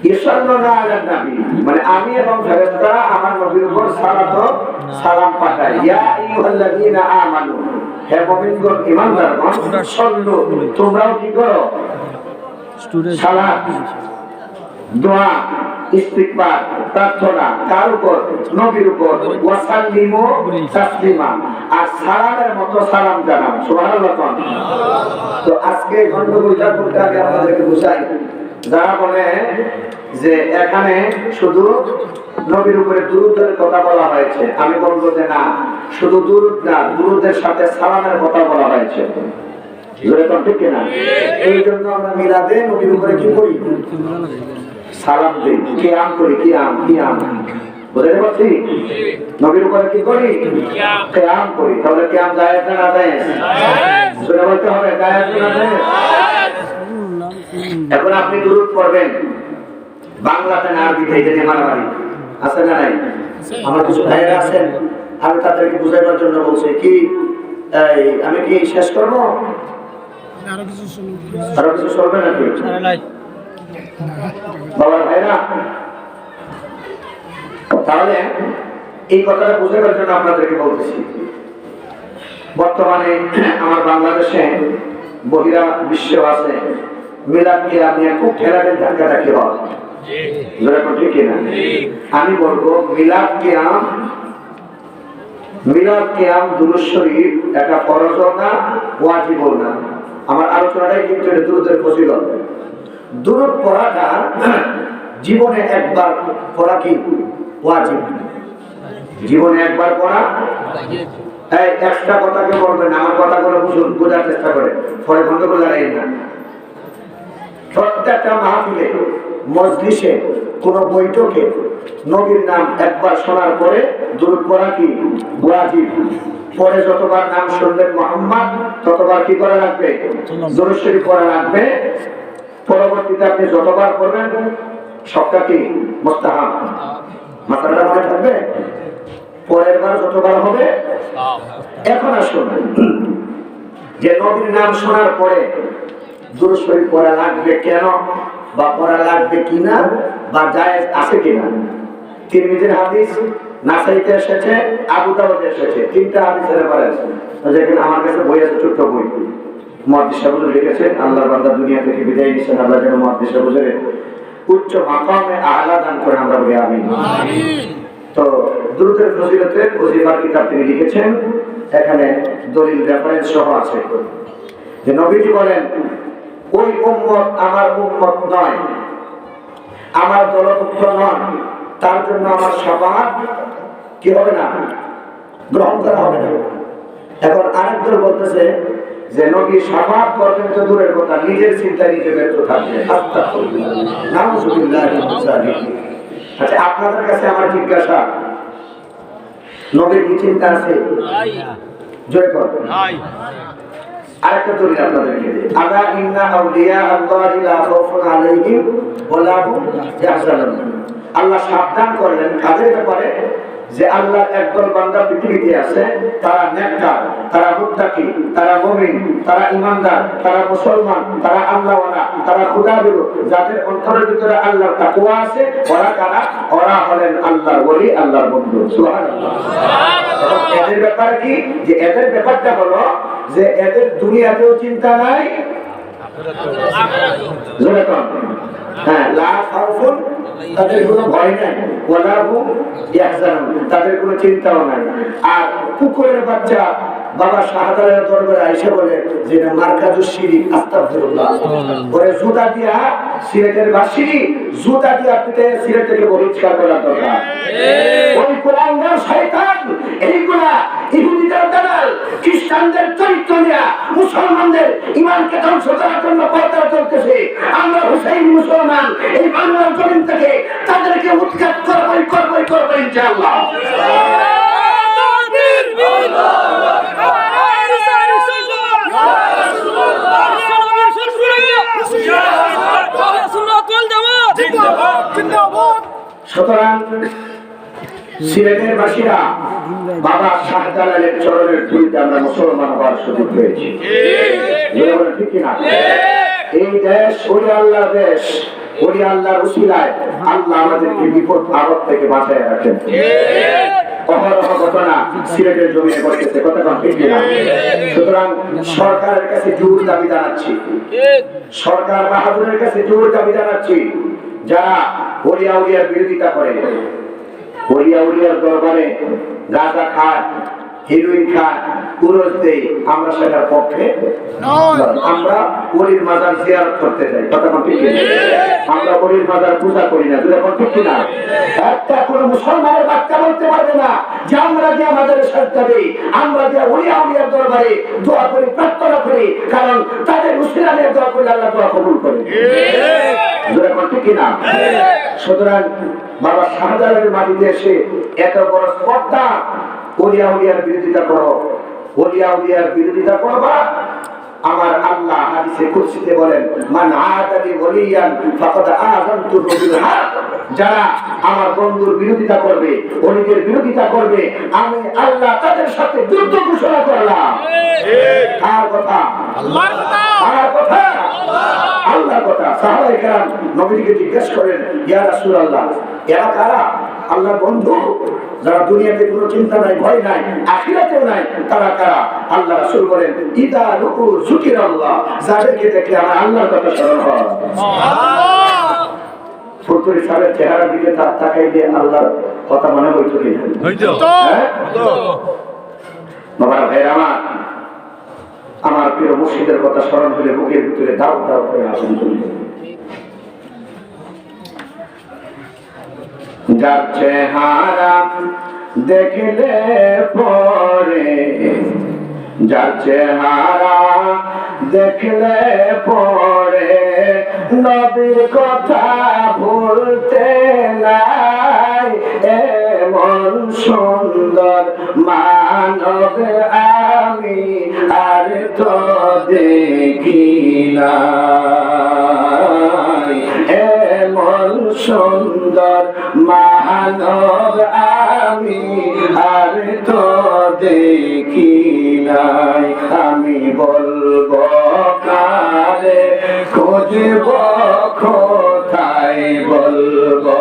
ইউসাল্লুনা আলান নবী, মানে আমি এবং ফেরেশতারা আমার নবীর উপর সালাত ও সালাম পাঠাই। ইয়া আইয়ুহাল্লাযীনা আমানু, হে মুমিনগণ ঈমানদারগণ, সাল্লু, তোমরাও কি করো? সালাত, দোয়া, ইস্তিগফার, প্রার্থনা কার উপর? নবীর উপর। ওয়া সাল্লিমু তাসলিমা, আর সালামের মতো সালাম জানাও, সুবহানাল্লাহ। তো আজকে গন্ডগোলটা করতে আগে আমাদেরকে বুঝাই, যারা বলে যে এখানে শুধু নবীর উপরে দুরূদের কথা বলা হয়েছে, আমি বলবো যে না, শুধু দুরূদ না, দুরূদের সাথে সালামের কথা বলা হয়েছে। ঠিক কিনা? এই জন্য আমরা মিলাদে নবীর উপরে কি করি? সালাম দিই, কিয়াম করি, কিয়াম কিয়াম। বুঝতে পারছি? নবীর উপরে কি করি? কিয়াম করি। তাহলে কিয়াম জায়েজ না জায়েজ? শুনে বলতে হবে জায়েজ না জায়েজ? এখন আপনি দুরূদ পড়বেন বাংলাতে না আরবিতে, এটা মারামারি আছে না নাই? আমার কিছু ভাইয়েরা আছেন, আমি তাদেরকে বুঝাইবার জন্য বলছি কি, আমি কি শেষ করবো? আরো কিছু চলবে নাকি বাবার ভাইরা? তাহলে এই কথাটা বুঝাইবার জন্য আপনাদেরকে বলতেছি, বর্তমানে আমার বাংলাদেশে বহিরা বিশ্ব আছে, মিলাদকে আপনি খুব ঠেলাঠেল ধাক্কাধাক্কি হয়, ঠিক কিনা? আমি বলবো মিলাদ কিয়াম দুরূদ শরীফ একটা ফরজও না, ওয়াজিবও না। আমার আলোচনাটাই কিন্তু এটা দুরূদের ফজিলত। দুরূদ পড়াটা জীবনে একবার পড়া কি ওয়াজিব, জীবনে একবার পড়া। এই একটা কথাকে বলবেন, আমার কথাগুলো বুঝুন, বোঝার চেষ্টা করে, পরে বন্ধ করে দাঁড়াই না। প্রত্যেকটা মাহফিলে, মজলিসে, কোন বৈঠকে নবীর নাম একবার শোনার পরে দুরূদ পড়া কি ওয়াজিব। পরে যতবার নাম শুনবেন মুহাম্মদ, ততবার কি করা লাগবে? দুরূদ শরীফ পড়া লাগবে। পরবর্তীতে আপনি যতবার পড়বেন সবটা কি মুস্তাহাব। মাথাটা মনে থাকবে? পরের বার যতবার হবে। এখন আসুন, যে নবীর নাম শোনার পরে দুরূদ শরীফ পড়া লাগবে কেন, বা পড়া লাগবে কিনা, বা জায়েজ আছে কিনা। তিরমিজির হাদিস, নাসাইতে এসেছে, আবু দাউদে এসেছে, তিনটা হাদিসের ব্যাপারে আছে। যেখানে আমার কাছে বই আছে, ছোট্ট বই, মুহাদ্দিস সাহেব লিখেছেন, আল্লাহর বান্দা দুনিয়া থেকে বিদায় নিয়েছেন, আল্লাহ যেন মুহাদ্দিস সাহেবের উচ্চ মাকামে আলা দান করে, আমরা বলি আমিন। তো দুরূদের ফজিলতের ওজিফার কিতাব তিনি লিখেছেন, এখানে দলিল রেফারেন্স সহ আছে যে নবীজি বলেন ওই উম্মত আমার উম্মত নয়, আমার দলভুক্ত নয়, তার জন্য আমার শাফাআত কি হবে না, গ্রহণ করা হবে না। এখন আরেক দল বলতেছে যে নবী শাফাআত করবেন তো দূরের কথা, নিজের চিন্তায় নিজে ব্যর্থ থাকবে। আস্তাগফিরুল্লাহ, নাউযুবিল্লাহি মিন যালিক। আচ্ছা, আপনাদের কাছে আমার জিজ্ঞাসা, নবীর কি চিন্তা আছে? জয় করবেন। আরেকটা দলিল আপনাদেরকে দিই, আলা ইন্না আউলিয়া আল্লাহি লা খাউফুন আলাইহিম ওয়া লা হুম ইয়াহজানুন। আল্লাহ সাবধান করলেন কাদের ব্যাপারে? যে আল্লাহর একদল বান্দা পৃথিবীতে আছে, তারা নেককার, তারা মুত্তাকি, তারা মুমিন, তারা ঈমানদার, তারা মুসলমান, তারা আল্লাহওয়ালা, তারা খোদাভীরু, যাদের অন্তরের ভিতরে আল্লাহর তাকওয়া আছে। ওরা কারা? ওরা হলেন আল্লাহর ওলি, আল্লাহর বন্ধু। সুবহানাল্লাহ। এদের ব্যাপারে কি? যে এদের ব্যাপারটা হলো যে এদের দুনিয়াতেও চিন্তা নাই, হ্যাঁ, লা খাউফুন, তাদের কোনো ভয় নাই, ওয়ালা হুম ইয়াহজানুন, তাদের কোনো চিন্তাও নাই। আর কুকুরের বাচ্চা বাবা শাহজালালের দরবারে আইসা বলে যে এটা মারকাজুস শিরিক, আস্তাগফিরুল্লাহ। ওরে জুতা দিয়া সিলেটের বাসিরি জুতা দিয়া পিটে সিলেট থেকে বহিষ্কার করা দরকার। ওই কুলাঙ্গার শয়তান এইগুলা ইহুদিদের দালাল, খ্রিস্টানদের চরিত্র নিয়ে মুসলমানদের ঈমানকে ধ্বংস করার জন্য পথে চলতেছে। আমরা হুসাইন মুসলমান এই বাংলার জমিন থেকে তাদেরকে উৎখাত করবো ইনশাআল্লাহ। সুতরাং সিলেটের বাসীরা বাবা শাহজালালের চরণের ধুলিতে আমরা মুসলমান হওয়ার সুযোগ পেয়েছি, ঠিক কিনা? এই দেশ ওলি আল্লাহর দেশ, ওলি আল্লাহর উসিলায় আল্লাহ আমাদেরকে বিপদ আপদ থেকে বাঁচায় রাখেন। অহরহ ঘটনা সিলেটের জমিনে ঘটতেছে, কথা কম ঠিক কিনা? সুতরাং সরকারের কাছে জোর দাবি জানাচ্ছি, সরকার বাহাদুরের কাছে জোর দাবি জানাচ্ছি, যারা ওলিয়া উলিয়ার বিরোধিতা করে, ওলিয়া উলিয়ার দরবারে গাঁজা খায়, হিরোইন খায়, কুরস দেয়, আমরা সেটার পক্ষে। আমরা ওলির মাজার জিয়ারত করতে যাই, কথা ঠিক কিনা? আমরা ওলির মাজার পূজা করি না, দুটো ঠিক কিনা? একটা কোনো মুসলমানের বাচ্চা বলতে পারবে না যে আমরা যে আমাদের শ্রদ্ধা দিই, আমরা যে ওলিয়া উলিয়ার দরবারে দোয়া করি, প্রার্থনা করি, কারণ তাদের উসিলা নিয়ে দোয়া করলে আল্লাহ দোয়া কবুল করে, দুটো ঠিক কিনা? সুতরাং বাবা শাহজালালের মাটিতে এসে এত বড় স্পর্ধা, ওলিয়া উলিয়ার বিরোধিতা করো, ওলিয়া উলিয়ার বিরোধিতা করবা। আমার আল্লাহ হাদিসে কুরসিতে বলেন, মান আদালি ওলিয়ান ফাকাদ আযানতুহু বিল হক। যারা আমার বন্ধুর বিরোধিতা করবে, ওলিদের বিরোধিতা করবে, আমি আল্লাহ তাদের সাথে যুদ্ধ ঘোষণা করলাম। কার কথা? আল্লাহর কথা। কার কথা? আল্লাহর কথা। সাহাবায়ে কেরাম নবীকে জিজ্ঞেস করেন, ইয়া রাসূলুল্লাহ, এরা কারা? আল্লাহর বন্ধু, যারা দুনিয়াতে কোনো চিন্তা নাই, ভয় নাই, আখিরাতেও নাই, তারা কারা? আল্লাহ রাসূল বলেন, ইদা রুকু যুকিরাল্লাহ, যাদেরকে দেখলে আমার আল্লাহর কথা স্মরণ হয়। সুবহানাল্লাহ। ফুলতুরি সাহেবের চেহারার দিকে তাকাইলে আল্লাহর কথা মনে হইতো কিনা? হইতো। বাবা ভাইরা আমার প্রিয় মুর্শিদের কথা স্মরণ হলে বুকের ভিতরে দাও দাও করে আসেন। যার চেহারা দেখলে পরে, যার চেহারা দেখলে পরে নবীর কথা ভুলতে নাই, এমন সুন্দর মানব আমি আর তো দেখি নাই, এমন সুন্দর মানব আমি আর তো দেখি নাই। আমি বলবো কারে, খুঁজব কোথায়, বলবো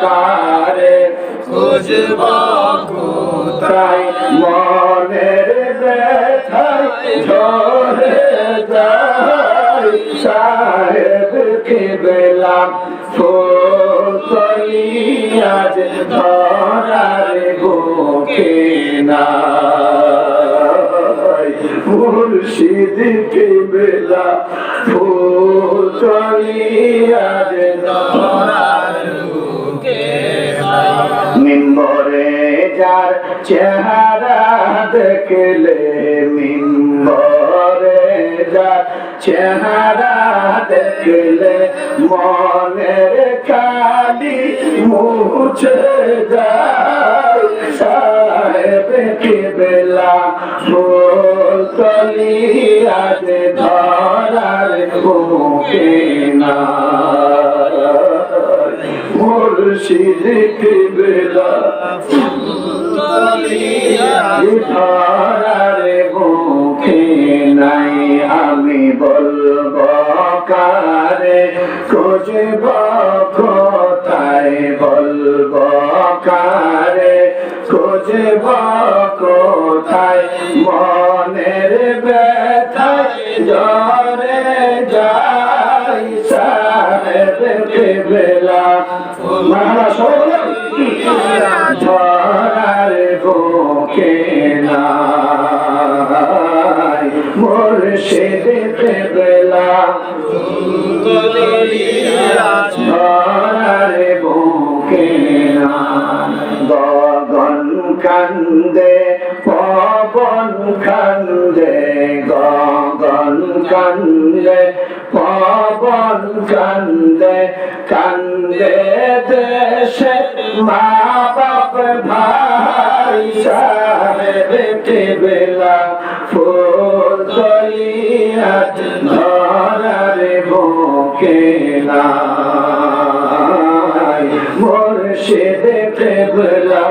কারে, খুঁজব কোথায়, মনের ব্যথায় ঝরে যায় সাহেব কেবলা ফুলতলি আজ ধরার বুকে নাই, মুর্শিদ কিবলা ফুটলিয়ার ধরার মিম্বরে যার চেহারা দেখলে মিম্বরে যার চেহারা দেখলে মনের কালি মুছে যায় সাহেব কিবলা ফুটলিয়ার ধরার মুখে না মুর্শিদ কিবলা ধরার মুখে নাই আমি বলবো কারে খুঁজব কোথায় বলবো কারে খুঁজব কোথায় মনের ব্যথায় জ্বরে যাই সাহেব কিবলা ধরার বুকে নাই মুর্শিদ কিবলা ধরার বুকে নাই গগন কান্দে পবন কান্দে গগন কান্দে পবন কান্দে কান্দে দেশে মা বাপ ভাই সাহেব কিবলা ফুটলিয়ার ধরার বুকে নাই মুর্শিদ কিবলা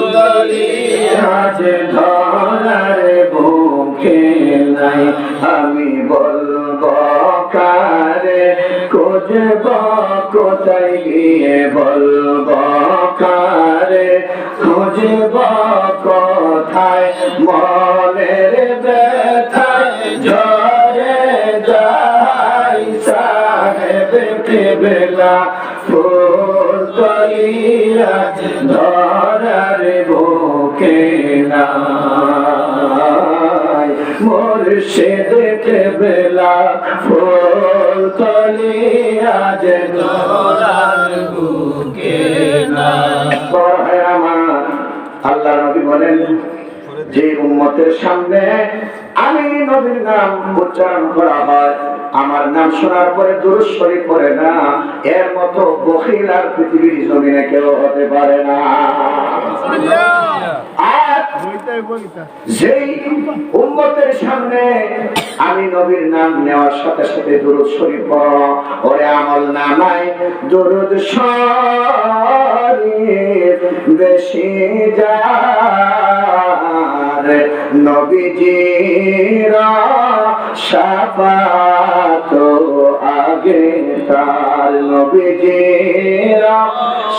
ফুটলিয়ার ধরার বুকে নাই আমি বলবো কারে খুঁজব কোথায় গিয়ে বলবো কারে খুঁজব কোথায় মনের ব্যথায় ঝরে যাই সাহেব কিবলা ফুটলিয়ার ধরার বুকে নাই মুর্শিদ কিবলা ফুটলিয়ার ধরার বুকে নাই আমার আল্লাহ নবী বলেন যে উম্মতের সামনে আমি নবীর নাম উচ্চারণ করা হয় আমার নাম শোনার পরে দুরূদ শরীফ পড়ে না এর মতো বখিল আর পৃথিবীর জমিনে কেউ হতে পারে না আর যেই উম্মতের সামনে আমি নবীর নাম নেওয়ার সাথে সাথে দুরূদ শরীফ পড়ো ওরে আমল নামায় দুরূদ শরীফ বেশি যায় নবীজির শাফাত আগে তার নবীজির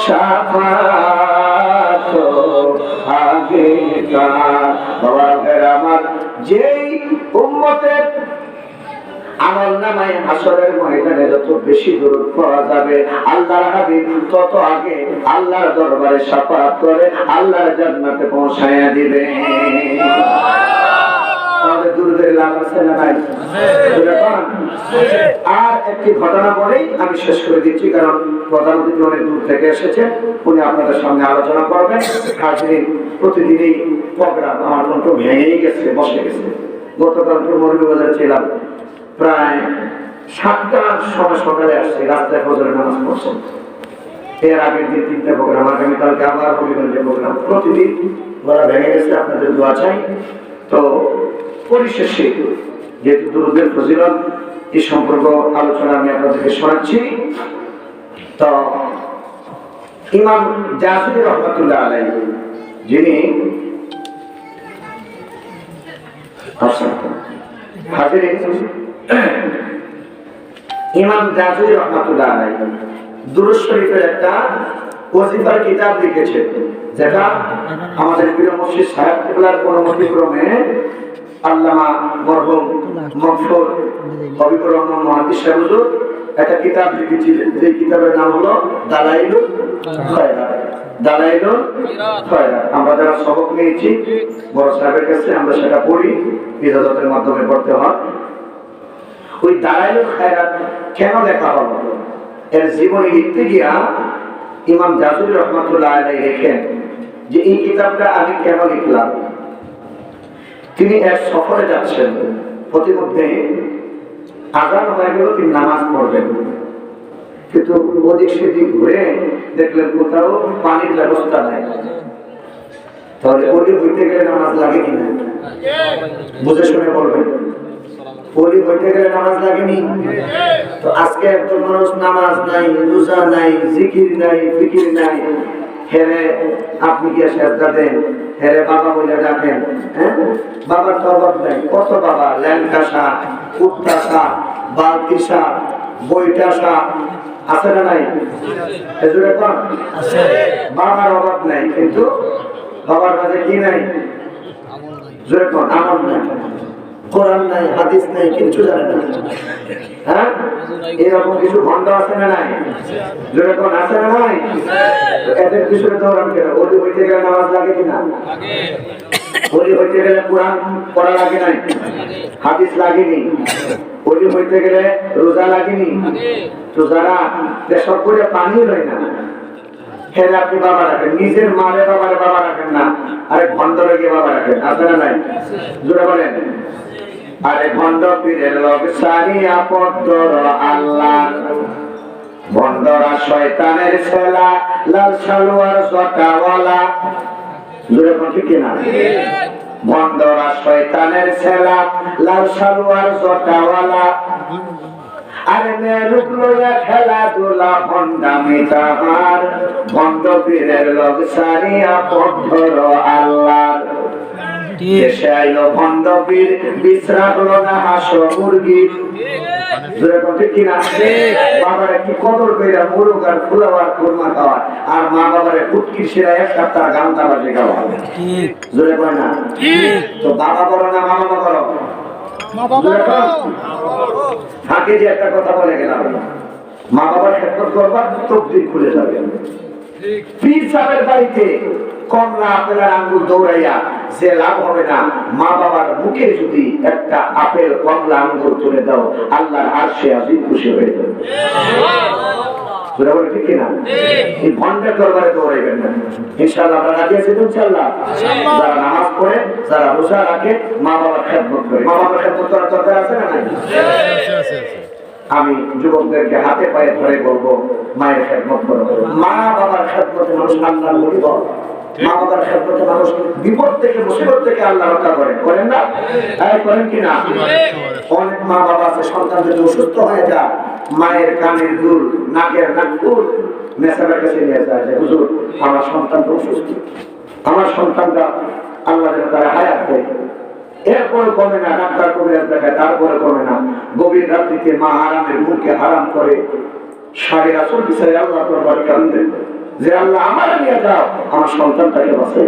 শাফাত আগে তার বাবা আমার যেই উম্মতের আমল নামায় হাসরের ময়দানে যত বেশি দূরত্ব পাওয়া যাবে আল্লাহর হাবিব তত আগে আল্লাহর দরবারে শাফাত করে আল্লাহর জান্নাতে পৌঁছায়া দিবে আর একটি ঘটনা বলেই আমি শেষ করে দিচ্ছি কারণ প্রধান অতিথি অনেক দূর থেকে এসেছে উনি আপনাদের সামনে আলোচনা করবেন প্রতিদিনই প্রোগ্রাম আমার কণ্ঠ ভেঙেই গেছে বসে গেছে গতকাল মৌলভীবাজারে ছিলাম প্রায় 7টার সময় সকালে আসছে রাস্তায় ফজরের নামাজ পড়ছেন এর আগের দিন 3টা প্রোগ্রাম আগামীকালকে আবার হবিগঞ্জে প্রোগ্রাম প্রতিদিন গলা ভেঙে গেছে আপনাদের দোয়া চাই তো পরিশেষে যেহেতু দুরূদের ফজিলত এই সম্পর্ক আলোচনা আমি আপনাদেরকে শোনাচ্ছি তো ইমাম জাফরি রহমাতুল্লাহ আলাইহি যিনি ইমাম জাফরি রহমাতুল্লাহ আলাইহি দুরূদ শরীফের একটা ওয়াজিফার কিতাব লিখেছেন যেটা আমাদের প্রিয় মুফতি সাহেব কিবলার অনুমতিক্রমে আল্লামা মরহুম মগফুর হবিবুর রহমান মুহাদ্দিস সাহেব হুজুর একটা কিতাব লিখেছিলেন যে কিতাবের নাম হলো দালাইলুল খায়রাত দালাইলুল খায়রাত। আমরা যারা সবক নিয়েছি বড় সাহেবের কাছে আমরা সেটা পড়ি, ইজাজতের মাধ্যমে পড়তে হয়। ওই দালাইলুল খায়রাত কেন লেখা হলো, এর জীবনে লিখতে গিয়া ইমাম জাজুরি রহমাতুল্লাহ আলাইহি লেখেন যে এই কিতাবটা আমি কেন লিখলাম। তিনি এক সফরে যাচ্ছেন, প্রতিমধ্যে আজান হয়ে গেল, তিনি নামাজ পড়বেন, কিন্তু ওদিক সেদিক ঘুরে দেখলেন কোথাও পানির ব্যবস্থা নাই। তাহলে ওলি হইতে গেলে নামাজ লাগে কিনা বুঝে শুনে বলবেন। ওলি হইতে গেলে নামাজ লাগেনি? তো আজকে একজন মানুষ নামাজ নাই, রোজা নাই, জিকির নাই, ফিকির নাই, হেরে আপনি কি সেজদা দেন, হেরে বাবা বলে ডাকেন। হ্যাঁ, বাবার তো অভাব নাই। কত বাবা, ল্যাংটা শাক, কুত্তা শাক, বালতি শাক, বইটা শাক আছে না নাই? এজুরে কোন আছে? বাবার অভাব নাই, কিন্তু বাবার কাছে কি নাই? জোরে কোন আমল নাই, কোরআন নাই, হাদিস নাই, কিছু জানে না। হ্যাঁ, এরকম কিছু ভণ্ড আছে না নাই? জোরে কোন আছে না নাই? এদের পিছনে দৌড়ান কেন? ওলি হইতে গেলে নামাজ লাগে কিনা? ওলি হইতে গেলে কোরআন পড়া লাগে নাই? হাদিস লাগেনি? ওলি হইতে গেলে রোজা লাগেনি? তো যারা দেশক করে পানি লয় না, হেরে আপনি বাবা রাখেন, নিজের মারে বাবারে বাবা রাখেন না, আরে ভণ্ডরে গিয়ে বাবা রাখেন, আছে না নাই? জোরে বলেন। আরে ভণ্ড পীরের লোক সারিয়া পদ্মর আল্লাহ, ভণ্ডরা শয়তানের ছেলা, লাল সালোয়ার জটাওয়ালা। জোরে কোন ঠিক কিনা? ভণ্ডরা শয়তানের ছেলা, লাল সালোয়ার জটাওয়ালা। আরে মেরুক লইয়া খেলাধুলা ভণ্ডামি তাহার, ভণ্ড পীরের লোক সারিয়া পদ্মর আল্লাহ। দেশে আইলো ভণ্ড পীর, বিশ্রাম হলো না হাঁস মুরগি। বাবারে কি কদর কইরা মুরগ আর ফুলাবার খুরমা খাওয়া, আর মা বাবারে ফুটকির শিরা এক সপ্তাহ গামতা বাজে খাওয়া। জোরে কয় না? তো বাবা বলো না মা বাবা বলো? ফাঁকে যে একটা কথা বলে গেলাম, মা বাবার খেদমত করবা, তকদির খুলে যাবে। পীর সাহেবের বাড়িতে কমলা আপেল আর আঙ্গুর দৌড়াইয়া যে লাভ হবে না, মা বাবার মুখে যদি একটা আপেল কমলা আঙ্গুর তুলে দাও, আল্লাহর আরশে আজিম খুশি হয়ে যাবে। ঠিক কিনা? এই ভণ্ডের দরবারে দৌড়াইবেন না। ইনশাআল্লাহ আমরা রাজি আছি তো? ইনশাআল্লাহ। যারা নামাজ পড়ে, যারা রোজা রাখে, মা বাবার খেদমত করে, মা বাবার খেদমত করার দরকার আছে না নাই? আমি যুবকদেরকে হাতে পায়ে ধরে বলবো, মায়ের খেদমত করো। মা বাবার খেদমতে মানুষ আল্লাহর ওলি হয়। মা বাবার খেদমতে মানুষ বিপদ থেকে, মুসিবত থেকে আল্লাহ রক্ষা করেন। করেন না? করেন কিনা? অনেক মা বাবা আছে, সন্তান যদি অসুস্থ হয়ে যায়, মায়ের কানের দুল, নাকের নাকফুল নেশাবের কাছে নিয়ে যায় যে হুজুর আমার সন্তানটা অসুস্থ, আমার সন্তানটা আল্লাহ যেন তারা হায়াত দেয়। এরপরে কমে না, ডাক্তার কবিরাজ দেখায়, তারপরে কমে না। গভীর রাত্রিতে মা আরামের ঘুমকে হারাম করে সাড়ে আসল বিষয়ে আল্লাহ দরবারে কান্দে যে আল্লাহ আমার নিয়ে যাও, আমার সন্তানটাকে বাঁচাই।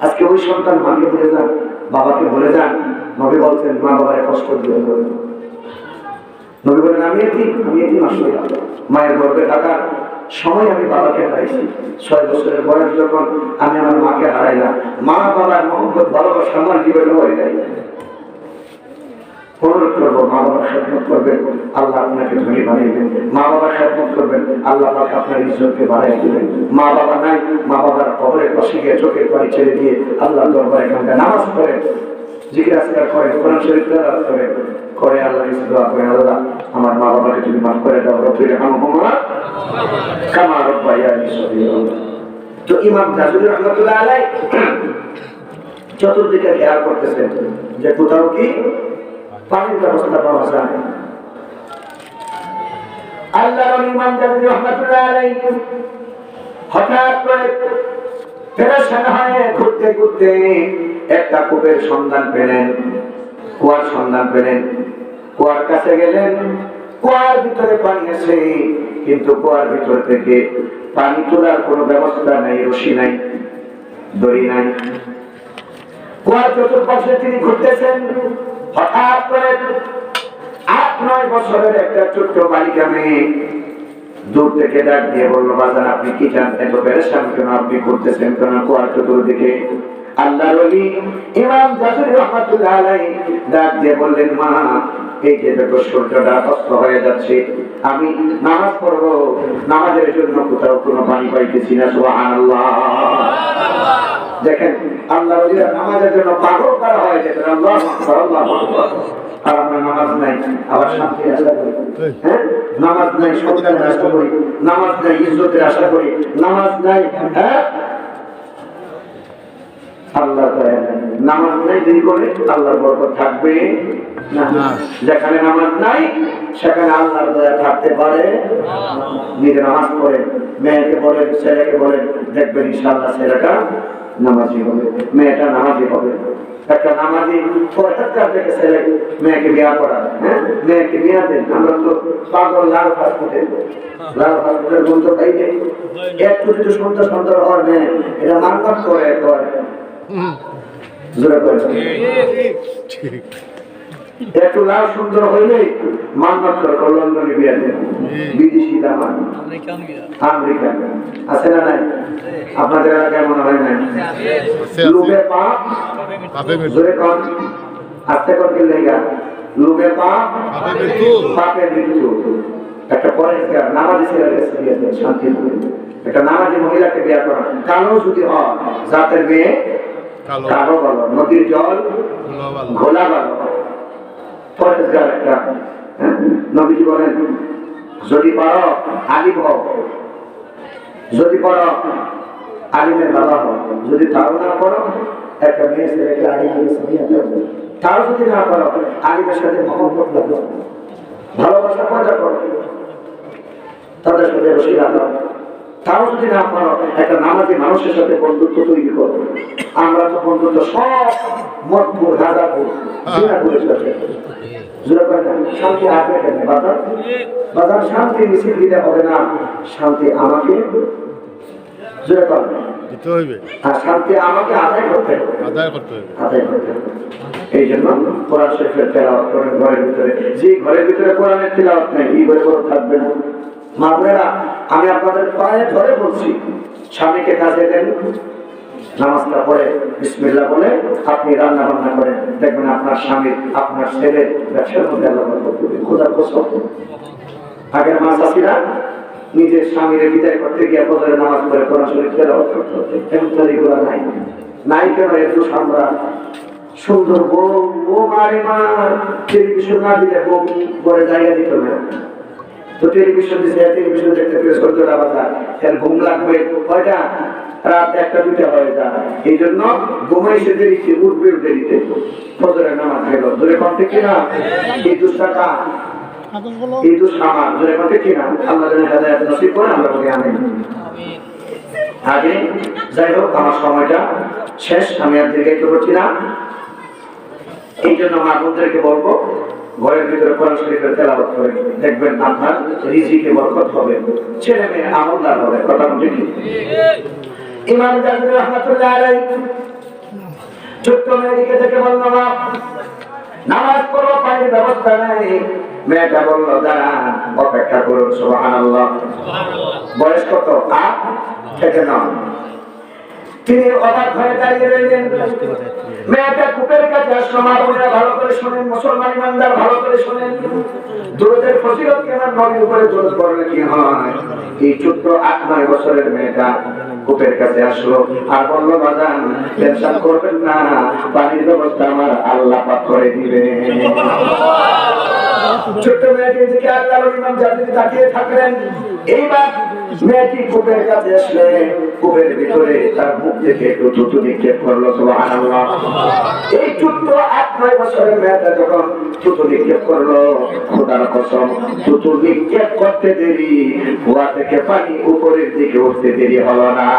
আজকে ওই সন্তান মাকে ভুলে যান, বাবাকে ভুলে যান। নবী বলছেন মা বাবারে কষ্ট দিয়ে করবেন। নবী বলেন আমি এতিম আসলে মায়ের গর্ভে থাকার সময় আমি বাবাকে হারাইছি। 6 বছরের বয়স যখন আমি আমার মাকে হারাইলাম, মা বাবার মহব্বত ভালোবাসা আমার জীবনে হয়ে যায়। অনুরোধ করবো, মা বাবার খেদমত করবেন, আল্লাহ আপনাকে ধনী বানিয়ে। মা বাবার খেদমত করবেন, আল্লাহ পাক আপনার ইজ্জতকে বাড়াই দেবেন। মা বাবা নাই, মা বাবার কবরের পাশে গিয়ে চোখের পানি ছেড়ে দিয়ে আল্লাহ দরবারে এখানকার নামাজ পড়েন, জিকির আজকার করেন, কোরআন শরীফ তেলাওয়াত করেন, করে আল্লাহর কাছে দোয়া করেন, আল্লাহ আমার মা বাবাকে তুমি মাফ করে দাও, রব্বির হামহুমা কামা রাব্বায়ানি সগীরা। তো ইমাম জাজুরি রহমাতুল্লাহ আলাইহি চতুর্দিকে খেয়াল করতেছেন যে কোথাও কি পানির ব্যবস্থা পাওয়া যায়। আল্লাহর ইমাম জাজুরি রহমাতুল্লাহ আলাইহি হঠাৎ করে পেরেশান হয়ে ঘুরতে ঘুরতে একটা কূপের সন্ধান পেলেন, কুয়ার সন্ধান পেলেন। কুয়ার কাছে গেলেন, কুয়ার ভিতরে পানি আছে, কিন্তু কুয়ার ভিতর থেকে পানি তোলার কোনো ব্যবস্থা নাই, রশি নাই, দড়ি নাই। কুয়ার চতুর্পাশে তিনি ঘুরতেছেন, হঠাৎ করে 8-9 বছরের একটা ছোট্ট বালিকা মেয়ে দূর থেকে ডাক দিয়ে বললো, বাজান আপনি কি চান, এত পেরেশান কেন, আপনি ঘুরতেছেন কেন কুয়ার চতুর্দিকে? আল্লাহর ওলি ইমাম জাফরি রাহমাতুল্লাহ আলাইহি ডাক দিয়ে বললেন, মা এই যে দেখো সূর্যটা অস্ত হয়ে যাচ্ছে, আমি নামাজ পড়বো, নামাজের জন্য কোথাও কোনো পানি পাইতেছি না। সুবহানাল্লাহ। দেখেন আল্লাহর ওলিরা নামাজের জন্য পাগল করা হয়, যেটা আল্লাহু আকবার, আল্লাহু আকবার। আর আমরা নামাজ নাই, আবার শান্তি আশা করি, হ্যাঁ নামাজ নাই সরকারের আশা করি, নামাজ নাই ইজ্জতের আশা করি, নামাজ নাই, হ্যাঁ আল্লাহ নামাজ নাই দেরি করে আল্লাহর বরকত থাকবে না। যেখানে নামাজ নাই সেখানে আল্লাহর দয়া থাকতে পারে। নিজে নামাজ পড়ে মেয়েকে বলেন, ছেলেকে বলেন, দেখবেন ইনশাআল্লাহ ছেলেটা নামাজি হবে, মেয়েটা নামাজি হবে। একটা নামাজি পরহেজগার থেকে ছেলে মেয়েকে বিয়ে করা, হ্যাঁ মেয়েকে বিয়ে দেন। আমরা তো পাগল লাল ফাস্টফুডে, লাল ফাস্টফুডের গন্ধ পাইলে একটু যদি সুন্দর সুন্দর হয় মেয়ে, এটা মানবাদ করে একটু লাল সুন্দর হইলে মানবাদ করে লন্ডনে বিয়ে দেন, বিদেশি দামান আমেরিকা আছে না নাই? আপনাদের এলাকায় মনে হয় না? লোভে পাপ জোরে কন, আস্তে করতে লেগা, লোভে পাপ পাপের মৃত্যু। একটা পরেজগার নামাজি ছেলেকে বিয়ে দেন শান্তি হবে। একটা নামাজি মহিলাকে বিয়ে করা, কালো যদি হয় জাতের মেয়ে কালো ভালো, নদীর জল ঘোলা ভালো, পরেজগার একটা। নবীজি বলেন, যদি পারো আলিম হও, যদি পারো আলিমের বাবা হও, যদি তাও না করো একটা মেয়ে ছেলেকে আলিমের বিয়ে দাও। তাও যদি না করো আলিমের সাথে মহব্বত লাগো, ভালোবাসা মজা করো, তাদের সাথে রসি লাগাও। তাও যদি না পারো একটা নামাজি মানুষের সাথে বন্ধুত্ব তৈরি করো। আমরা তো বন্ধুত্ব সব মতপুর রাজাপুর জিনাপুরের সাথে শান্তি আসবে কেন বাজার? বাজার শান্তি মিছিল দিতে হবে না, শান্তি আমাকে জোরে করবে আর শান্তি আমাকে আদায় করতে হবে, আদায় করতে হবে। এই জন্য কোরআন শরীফের তেলাওয়াত করেন ঘরের ভিতরে। যে ঘরের ভিতরে কোরআনের তেলাওয়াত নেই এই ঘরে কোরআন থাকবে না। মা বোনেরা, আমি আপনাদের পায়ে ধরে বলছি, স্বামীকে কাজে দেন, নামাজটা পড়ে বিসমিল্লাহ বলে আপনি রান্না বান্না করেন, দেখবেন আপনার স্বামী আপনার ছেলে ব্যবসার মধ্যে আল্লাহ বরকত দিবে। খোদার কসম, আগের মা চাষিরা নিজের স্বামীর বিদায় করতে গিয়ে ফজরের নামাজ পড়ে কোরআন শরীফ তেলাওয়াত করতে হতো। এখন তো এগুলো নাই, নাই কেন? একটু আমরা সুন্দর বউ মারে মার টেলিভিশন না দিলে বউ ঘরে জায়গা দিত না। তো টেলিভিশন দিচ্ছে, টেলিভিশন দেখতে প্রেস করতে বাজার এর ঘুম লাগবে কয়টা? রাত 1টা 2টা হয়ে যায়। এই জন্য ঘুমাইছে দেরিতে, উঠবে দেরিতে, ফজরের নামাজ গেল। ধরে কমতে কিনা এই দুষ্টাকা, এই দুষ আমার ধরে কমতে কিনা আল্লাহ হেদায়েত নসিব করে আমরা বলি আমিন। আগে যাই হোক, আমার সময়টা শেষ, আমি আর দীর্ঘায়িত করছি না। এই জন্য মা বোনদেরকে বলবো, ঘরের ভিতরে কোরআন শরীফের তেলাওয়াত করে দেখবেন আপনার রিজিকে বরকত হবে, ছেলে মেয়ে আমলদার হবে। কথা বলি কি? ইমাম জাফরি রাহমাতুল্লাহ আলাইহি ছোট্ট মেয়েকে দেখে বলল, মা নামাজ পড়ো, পানির ব্যবস্থা নেই। মেয়েটা বলল, দাঁড়া অপেক্ষা করুন। সুবহানাল্লাহ। বয়স কত? 8 থেকে 9। তিনি অবাক হয়ে দাঁড়িয়ে রইলেন। মেয়েটা কূপের কাছে আসলো। মা বোনেরা ভালো করে শোনেন, মুসলমান ইমানদার ভালো করে শোনেন, দরুদের ফজিলত কেমন, নবীর উপরে দরুদ পড়লে কি হয়। এই ছোট্ট 8-9 বছরের মেয়েটা কূপের কাছে আসলো আর বলল, বাজান টেনশন করবেন না, পানির ব্যবস্থা আমার আল্লাহ পাক করে দিবে। ছোট্ট মেয়েটির দিকে আল্লাহর ইমাম জাফরি তাকিয়ে থাকলেন। এইবার মেয়েটি কূপের কাছে আসলে কূপের ভিতরে তার মুখ থেকে একটু থুতু নিক্ষেপ করলো। সুবহানাল্লাহ। এই ছোট্ট 8-9 বছরের মেয়েটা যখন থুতু নিক্ষেপ করলো, খোদার কসম থুতু নিক্ষেপ করতে দেরি, কুয়া থেকে পানি উপরের দিকে উঠতে দেরি হলো না।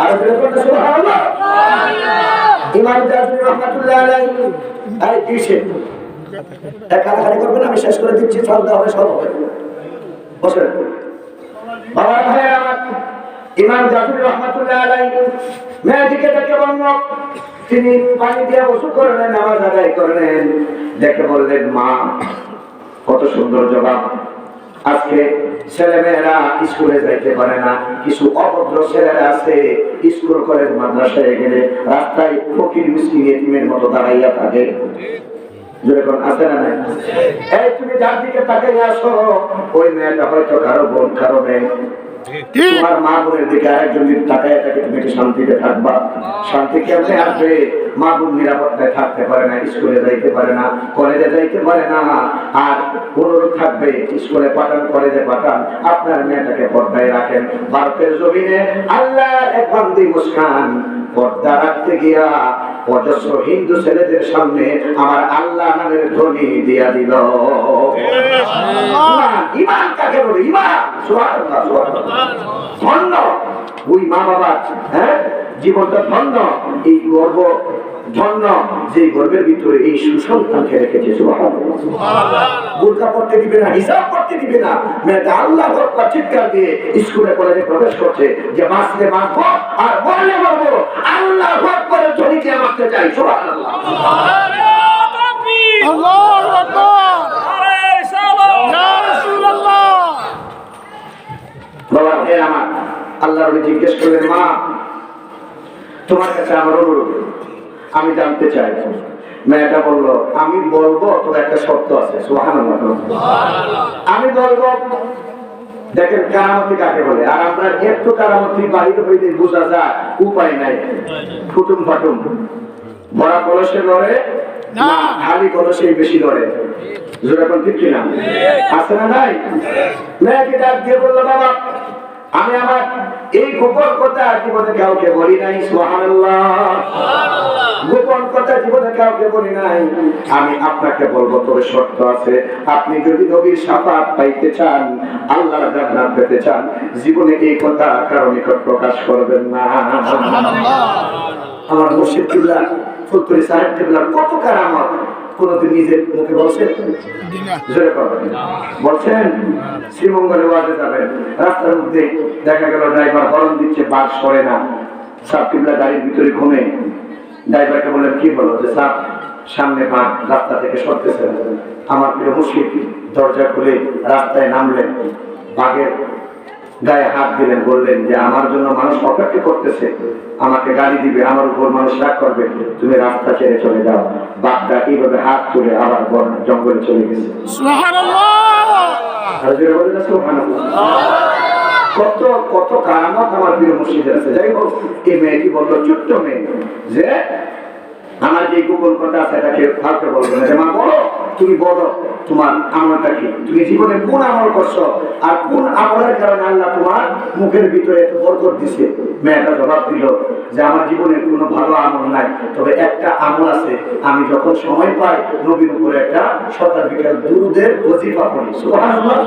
আর সুবহানাল্লাহ। ইমাম জাফরি রাহমাতুল্লাহ আলাইহি আর কিসে কারাকারি করবেন, আমি শেষ করে দিচ্ছি, চলতে হবে, সব হবে। বসে বাবা ভাই আমার, ইমাম জাফরি রাহমাতুল্লাহ আলাইহি মেয়েটিকে দেখে বলল, তিনি পানি দিয়ে ওযু করলেন, নামাজ আদায় করলেন, দেখে বললেন, মা কত সুন্দর জবাব, আজকে ছেলেমেয়েরা স্কুলে যাইতে পারে না, কিছু অভদ্র ছেলেরা আছে স্কুল কলেজ মাদ্রাসায় গেলে রাস্তায় ফকির মিসকিন এতিমের মতো দাঁড়াইয়া থাকে। যেরকম আছে না নাই? এই তুমি যার দিকে তাকাইয়া আসো, ওই মেয়েটা হয়তো কারো বোন কারো মেয়ে। তোমার মা বোনের দিকে আরেকজন যদি তাকাইয়া থাকে, তুমি কি শান্তিতে থাকবা? শান্তি কেমনে আসবে? মা বোন নিরাপত্তায় থাকতে পারে না, স্কুলে যাইতে পারে না, কলেজে যাইতে পারে না। আর অনুরোধ থাকবে, স্কুলে পাঠান, কলেজে পাঠান, আপনার মেয়েটাকে পর্দায় রাখেন। ভারতের জমিনে আল্লাহর এক বান্দি মুস্কান পর্দা রাখতে গিয়া অজস্র হিন্দু ছেলেদের সামনে আমার আল্লাহ নামের ধ্বনি দিয়া দিল। ইমান কাকে বলে? ইমান। সুবহানাল্লাহ, সুবহানাল্লাহ। ধন্য ওই মা বাবা, জীবনটা ধন্য, এই গর্ব ধন্য যে গর্বের ভিতরে এই সুসন্তানকে রেখেছে। সুবহানাল্লাহ। বোরকা পড়তে দিবে না, হিসাব করতে দিবে না, মেয়েটা আল্লাহ আকবার চিৎকার দিয়ে স্কুলে কলেজে প্রবেশ করছে যে বাঁচলে বাঁচবো আর মরলে মরবো, আল্লাহ আকবারের ধ্বনিকে মারতে চাই। সুবহানাল্লাহ, আল্লাহু আকবার, ইয়া রাসূলুল্লাহ। বাবা হে আমার, আল্লাহ নবী জিজ্ঞেস করলেন, মা তোমার কাছে আমার অনুরোধ, আমি জানতে চাই। মেয়েটা বলল, আমি বলবো, তবে একটা শর্ত আছে। সুবহানাল্লাহ, আমি বলবো। দেখেন কারামতি কাকে বলে। আর আমরা একটু কারামতি বাহির হইতে বোঝা যায়, উপায় নাই। ফুটুম ফাটুম ভরা কলসে লড়ে না, খালি কলসে বেশি লড়ে। যেরকম ঠিক কিনা? আছে না নাই? মেয়েকে ডাক দিয়ে বললো, বাবা আমি আমার এই গোপন কথা জীবনে কাউকে বলি নাই। সুবহানাল্লাহ, গোপন কথা জীবনে কাউকে বলি নাই। আমি আপনাকে বলবো, তবে শর্ত আছে। আপনি যদি নবীর শাফাত পাইতে চান, আল্লাহর জান্নাত পেতে চান, জীবনে এই কথা কারো নিকট প্রকাশ করবেন না। আমার মুর্শিদ কিবলা ফুলতলি সাহেব কিবলার কত কারামত কোনদিন নিজের মুখে বলছেন? বলছেন? শ্রীমঙ্গলে ওয়াজে যাবেন, রাস্তার মধ্যে দেখা গেল ড্রাইভার হর্ন দিচ্ছে, বাস করে না। সাহেব কিবলা গাড়ির ভিতরে ঘুমে। ড্রাইভারকে বললেন, কি বলো? যে সাহেব সামনে বাঘ রাস্তা থেকে সরতেছে। আমার প্রিয় মুর্শিদ দরজা খুলে রাস্তায় নামলেন, বাঘের গায়ে হাত দিলেন, বললেন যে আমার জন্য মানুষ অপেক্ষা করতেছে, আমাকে গালি দিবে, আমার উপর মানুষ রাগ করবে, তুমি রাস্তা ছেড়ে চলে যাও। বাঘটা এইভাবে হাত তুলে আবার জঙ্গলে চলে গেছে। কত কত কারামত আমার প্রিয় মুর্শিদের আছে। যাই হোক, এই মেয়েটি বললো, ছোট্ট মেয়ে, যে আমার যে গোপন কথা আছে এটাকে ফালতে বলবো না। মা বলো, তুমি বলো তোমার আমলটা কি, তুমি জীবনে কোন আমল করছো, আর কোন আমলের কারণে আল্লাহ তোমার মুখের ভিতরে এত বরকত দিছে। মেয়েটা জবাব দিল যে আমার জীবনে কোনো ভালো আমল নাই, তবে একটা আমল আছে, আমি যখন সময় পাই নবীর উপরে একটা সকাল বিকাল দুরূদের ওজিফা পড়ি। সুবহানাল্লাহ।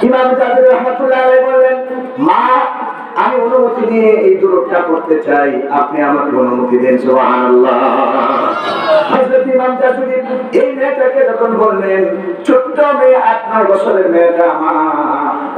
ইমাম জাবির রাহমাতুল্লাহ আলাইহি বললেন, মা আমি অনুমতি নিয়ে এই দুরূদটা করতে চাই, আপনি আমাকে অনুমতি দেন। সুবহানাল্লাহ। হযরত ইমাম জাবির এই মেয়েটাকে যখন বললেন, ছোট্ট মেয়ে 8-9 বছরের মেয়েটা, মা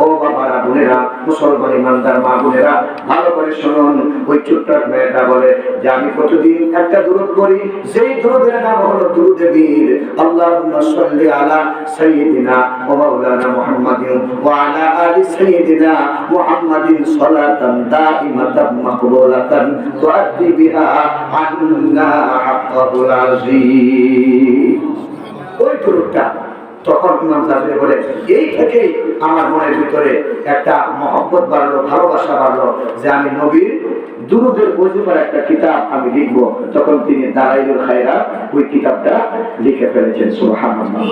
ও বাবারা, বোনেরা, মুসলমান ইমানদার মা বোনেরা, ভালো করে শুনুন। ওই ছোট্ট মেয়েটা বলে যে আমি প্রতিদিন একটা দুরূদ পড়ি, যেই দুরূদের নাম হলো দুরূদে বীর। আল্লাহুম্মা সাল্লি আলা সাইয়্যিদিনা ওয়া মাওলানা মুহাম্মাদিন ওয়া আলা আলি সাইয়্যিদিনা মুহাম্মাদিন সালাতান দাইমাতান মাকবুলাতান তুআদ্দি বিহা আন্না হাক্কাহুল আযীম। ওই দুরূদটা তখন ইমাম জাবির বলে, এই থেকেই আমার মনের ভিতরে একটা মহব্বত বাড়লো, ভালোবাসা বাড়লো, যে আমি নবীর দুরূদের ওজিফার একটা কিতাব আমি লিখবো। তখন তিনি দালাইলুল খায়রাত ওই কিতাবটা লিখে ফেলেছেন। সুবহানাল্লাহ।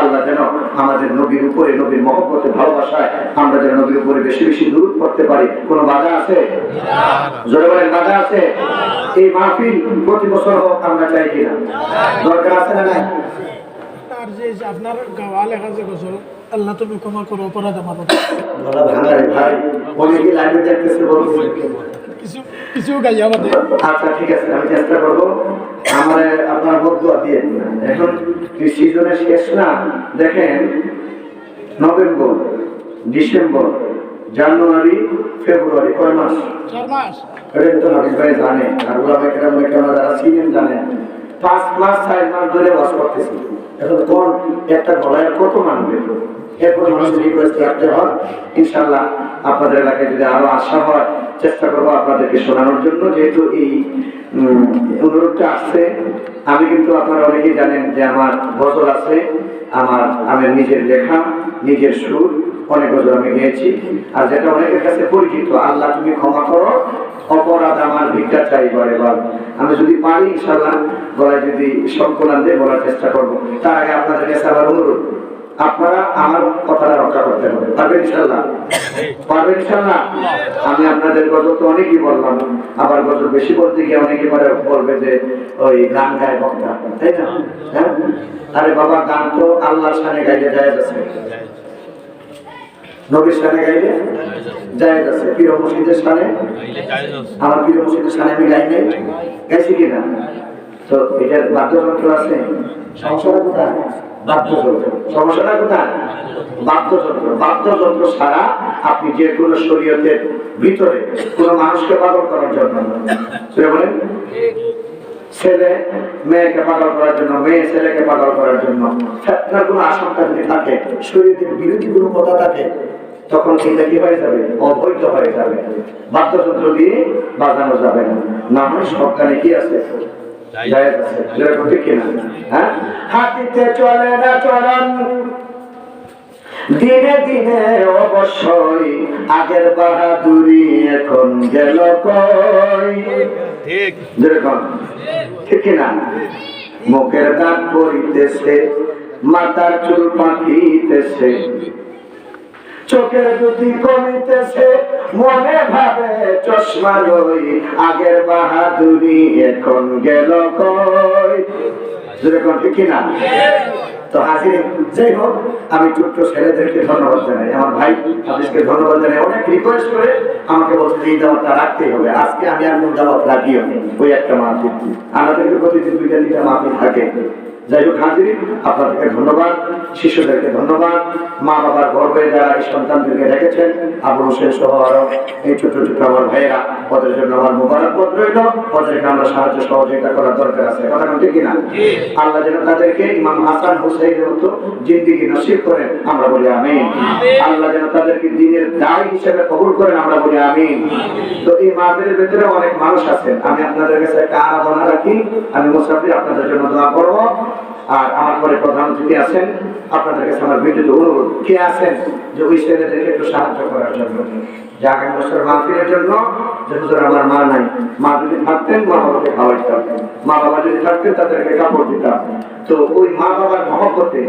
আল্লাহ যেন আমাদের নবীর উপরে, নবীর মহব্বতে ভালোবাসায় আমরা যেন নবীর উপরে বেশি বেশি দুরূদ পড়তে পারি। কোনো বাধা আছে? জোরে বলেন, বাধা আছে? এই মাহফিল প্রতি বছর হোক, আমরা চাই কিনা? দরকার আছে না নাই? আপনার গাওয়া লেখা যে গোসল, আল্লাহ তুমি ক্ষমা করো, অপরাধ আমার। গলা ভাঙা রে ভাই, অনেকে লাইভে দেখতেছে, বলছে কিছু কিছু গাইয়া আমাদের। আচ্ছা ঠিক আছে, আমি চেষ্টা করবো। আমার আপনার বদুয়া দিয়ে এখন সিজনের শেষ না, দেখেন নভেম্বর, ডিসেম্বর, জানুয়ারি, ফেব্রুয়ারি, কয় মাস? 4 মাস। এটা তো হাবিব ভাই জানে, আর ওলামায়ে কেরাম যারা ছিলেন জানেন। 5 মাস 4 মাস ধরে ওয়াজ করতেছি, এখন কোন একটা গলায় কত মানবে? এরপর মানুষের রিকোয়েস্ট রাখতে হয়। ইনশাআল্লাহ আপনাদের এলাকায় যদি আরো আসা হয় চেষ্টা করবো আপনাদেরকে শোনানোর জন্য, যেহেতু এই অনুরোধটা আসছে। আমি কিন্তু আপনারা অনেকেই জানেন যে আমার গজল আছে, আমি নিজের লেখা, নিজের সুর, অনেক গজল আমি গেয়েছি। আর যেটা অনেকের কাছে পরিচিত, আল্লাহ তুমি ক্ষমা করো, অপরাধ আমার ভিক্ষা চাইবার। এবার আমি যদি পারি ইনশাআল্লাহ গলায় যদি সংকলন দিয়ে বলার চেষ্টা করবো। তার আগে আপনাদের কাছে আমার অনুরোধ, আপনারা আমার কথাটা রক্ষা করতে হবে। পারবেন ইনশাআল্লাহ? পারবেন ইনশাআল্লাহ? আমি আপনাদের গজল তো অনেকই বললাম, আবার গজল বেশি বলতে গিয়ে অনেকে বলবে যে ওই গান গায় বক্তা, তাই না? হ্যাঁ, আরে বাবা, গান তো আল্লাহর শানে গাইলে জায়েজ আছে, নবীর শানে গাইলে জায়েজ আছে, পীর মুর্শিদের শানে, আমার পীর মুর্শিদের শানে আমি গাই নাই, গাইছি কিনা? তো এটার বাদ্যযন্ত্র আছে, সমস্যাটা কোথায়? বাদ্যযন্ত্র, সমস্যাটা কোথায়? বাদ্যযন্ত্র। বাদ্যযন্ত্র ছাড়া আপনি যে কোনো শরীয়তের ভিতরে কোনো মানুষকে পাগল করার জন্য বলেন, ছেলে মেয়েকে পাগল করার জন্য, মেয়ে ছেলেকে পাগল করার জন্য ফিতনার কোনো আশঙ্কা যদি থাকে, শরীয়তের বিরোধী কোনো কথা থাকে, তখন সেটা কি হয়ে যাবে? অবৈধ হয়ে যাবে। বাদ্যযন্ত্র দিয়ে বাজানো যাবে না। না হয় সরকারে কি আছে? জায়েজ আছে। যেরকম ঠিক কিনা? হ্যাঁ, হাতিতে চলে না চরণ, দিনে দিনে অবশ্যই আগের বাহাদুরি এখন গেল কই। ঠিক যেরকম ঠিক কিনা? মুখের দাঁত পড়িতেছে, মাথার চুল পাকিতেছে, চোখের দুটি কমিতেছে, মনে ভাবে চশমা লই, আগের বাহাদুরি এখন গেল কই। যেরকম ঠিক কিনা? তো হাজির, যাই হোক, আমি ছোট্ট ছেলেদেরকে ধন্যবাদ জানাই, আমার ভাই হাফিজকে ধন্যবাদ জানাই। অনেক রিকোয়েস্ট করে আমাকে বলছে এই দাওয়াতটা রাখতেই হবে। আজকে আমি আর কোন দাওয়াত রাখিও ওই একটা মাহফিল, আমাদের প্রতিদিন 2টা-3টা মাহফিল থাকে। যাই হোক হাজির, আপনাদেরকে ধন্যবাদ, শিশুদেরকে ধন্যবাদ, মা বাবার গর্বে যারা এই সন্তানদেরকে রেখেছেন, আবু হোসেন সহ আরো এই ছোট ছোট আমার ভাইয়েরা, ওদের জন্য আমার মোবারকবাদ রইল। ওদেরকে আমরা সাহায্য সহযোগিতা করার দরকার আছে, কথা ঠিক কিনা? আল্লাহ যেন তাদেরকে ইমাম হাসান হুসাইনের মতো জিন্দেগি নসিব করেন, আমরা বলি আমিন। আল্লাহ যেন তাদেরকে দ্বীনের দায়ী হিসেবে কবুল করেন, আমরা বলি আমিন। তো এই মাহফিলের ভিতরে অনেক মানুষ আছেন, আমি আপনাদের কাছে একটা আরাধনা রাখি, আমি মুসাফির আপনাদের জন্য দোয়া করব। আর আমার পরে প্রধান অতিথি আছেন, আপনাদের কাছে আমার বিদ্যুৎ অনুরোধ, কে আছেন যে ওই ছেলেদেরকে একটু সাহায্য করার জন্য, যে আগামী বছর মাহফিলের জন্য, যে হুজুর আমার মা নাই, মা যদি থাকতেন মা বাবাকে খাওয়াইতাম, মা বাবা যদি থাকতেন তাদেরকে কাপড় দিতাম। তো ওই মা বাবার মহব্বতে,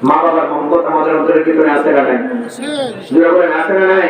মা বাবার মহব্বত আমাদের অন্তরের ভিতরে আছে না নাই? বলেন আছে না নাই?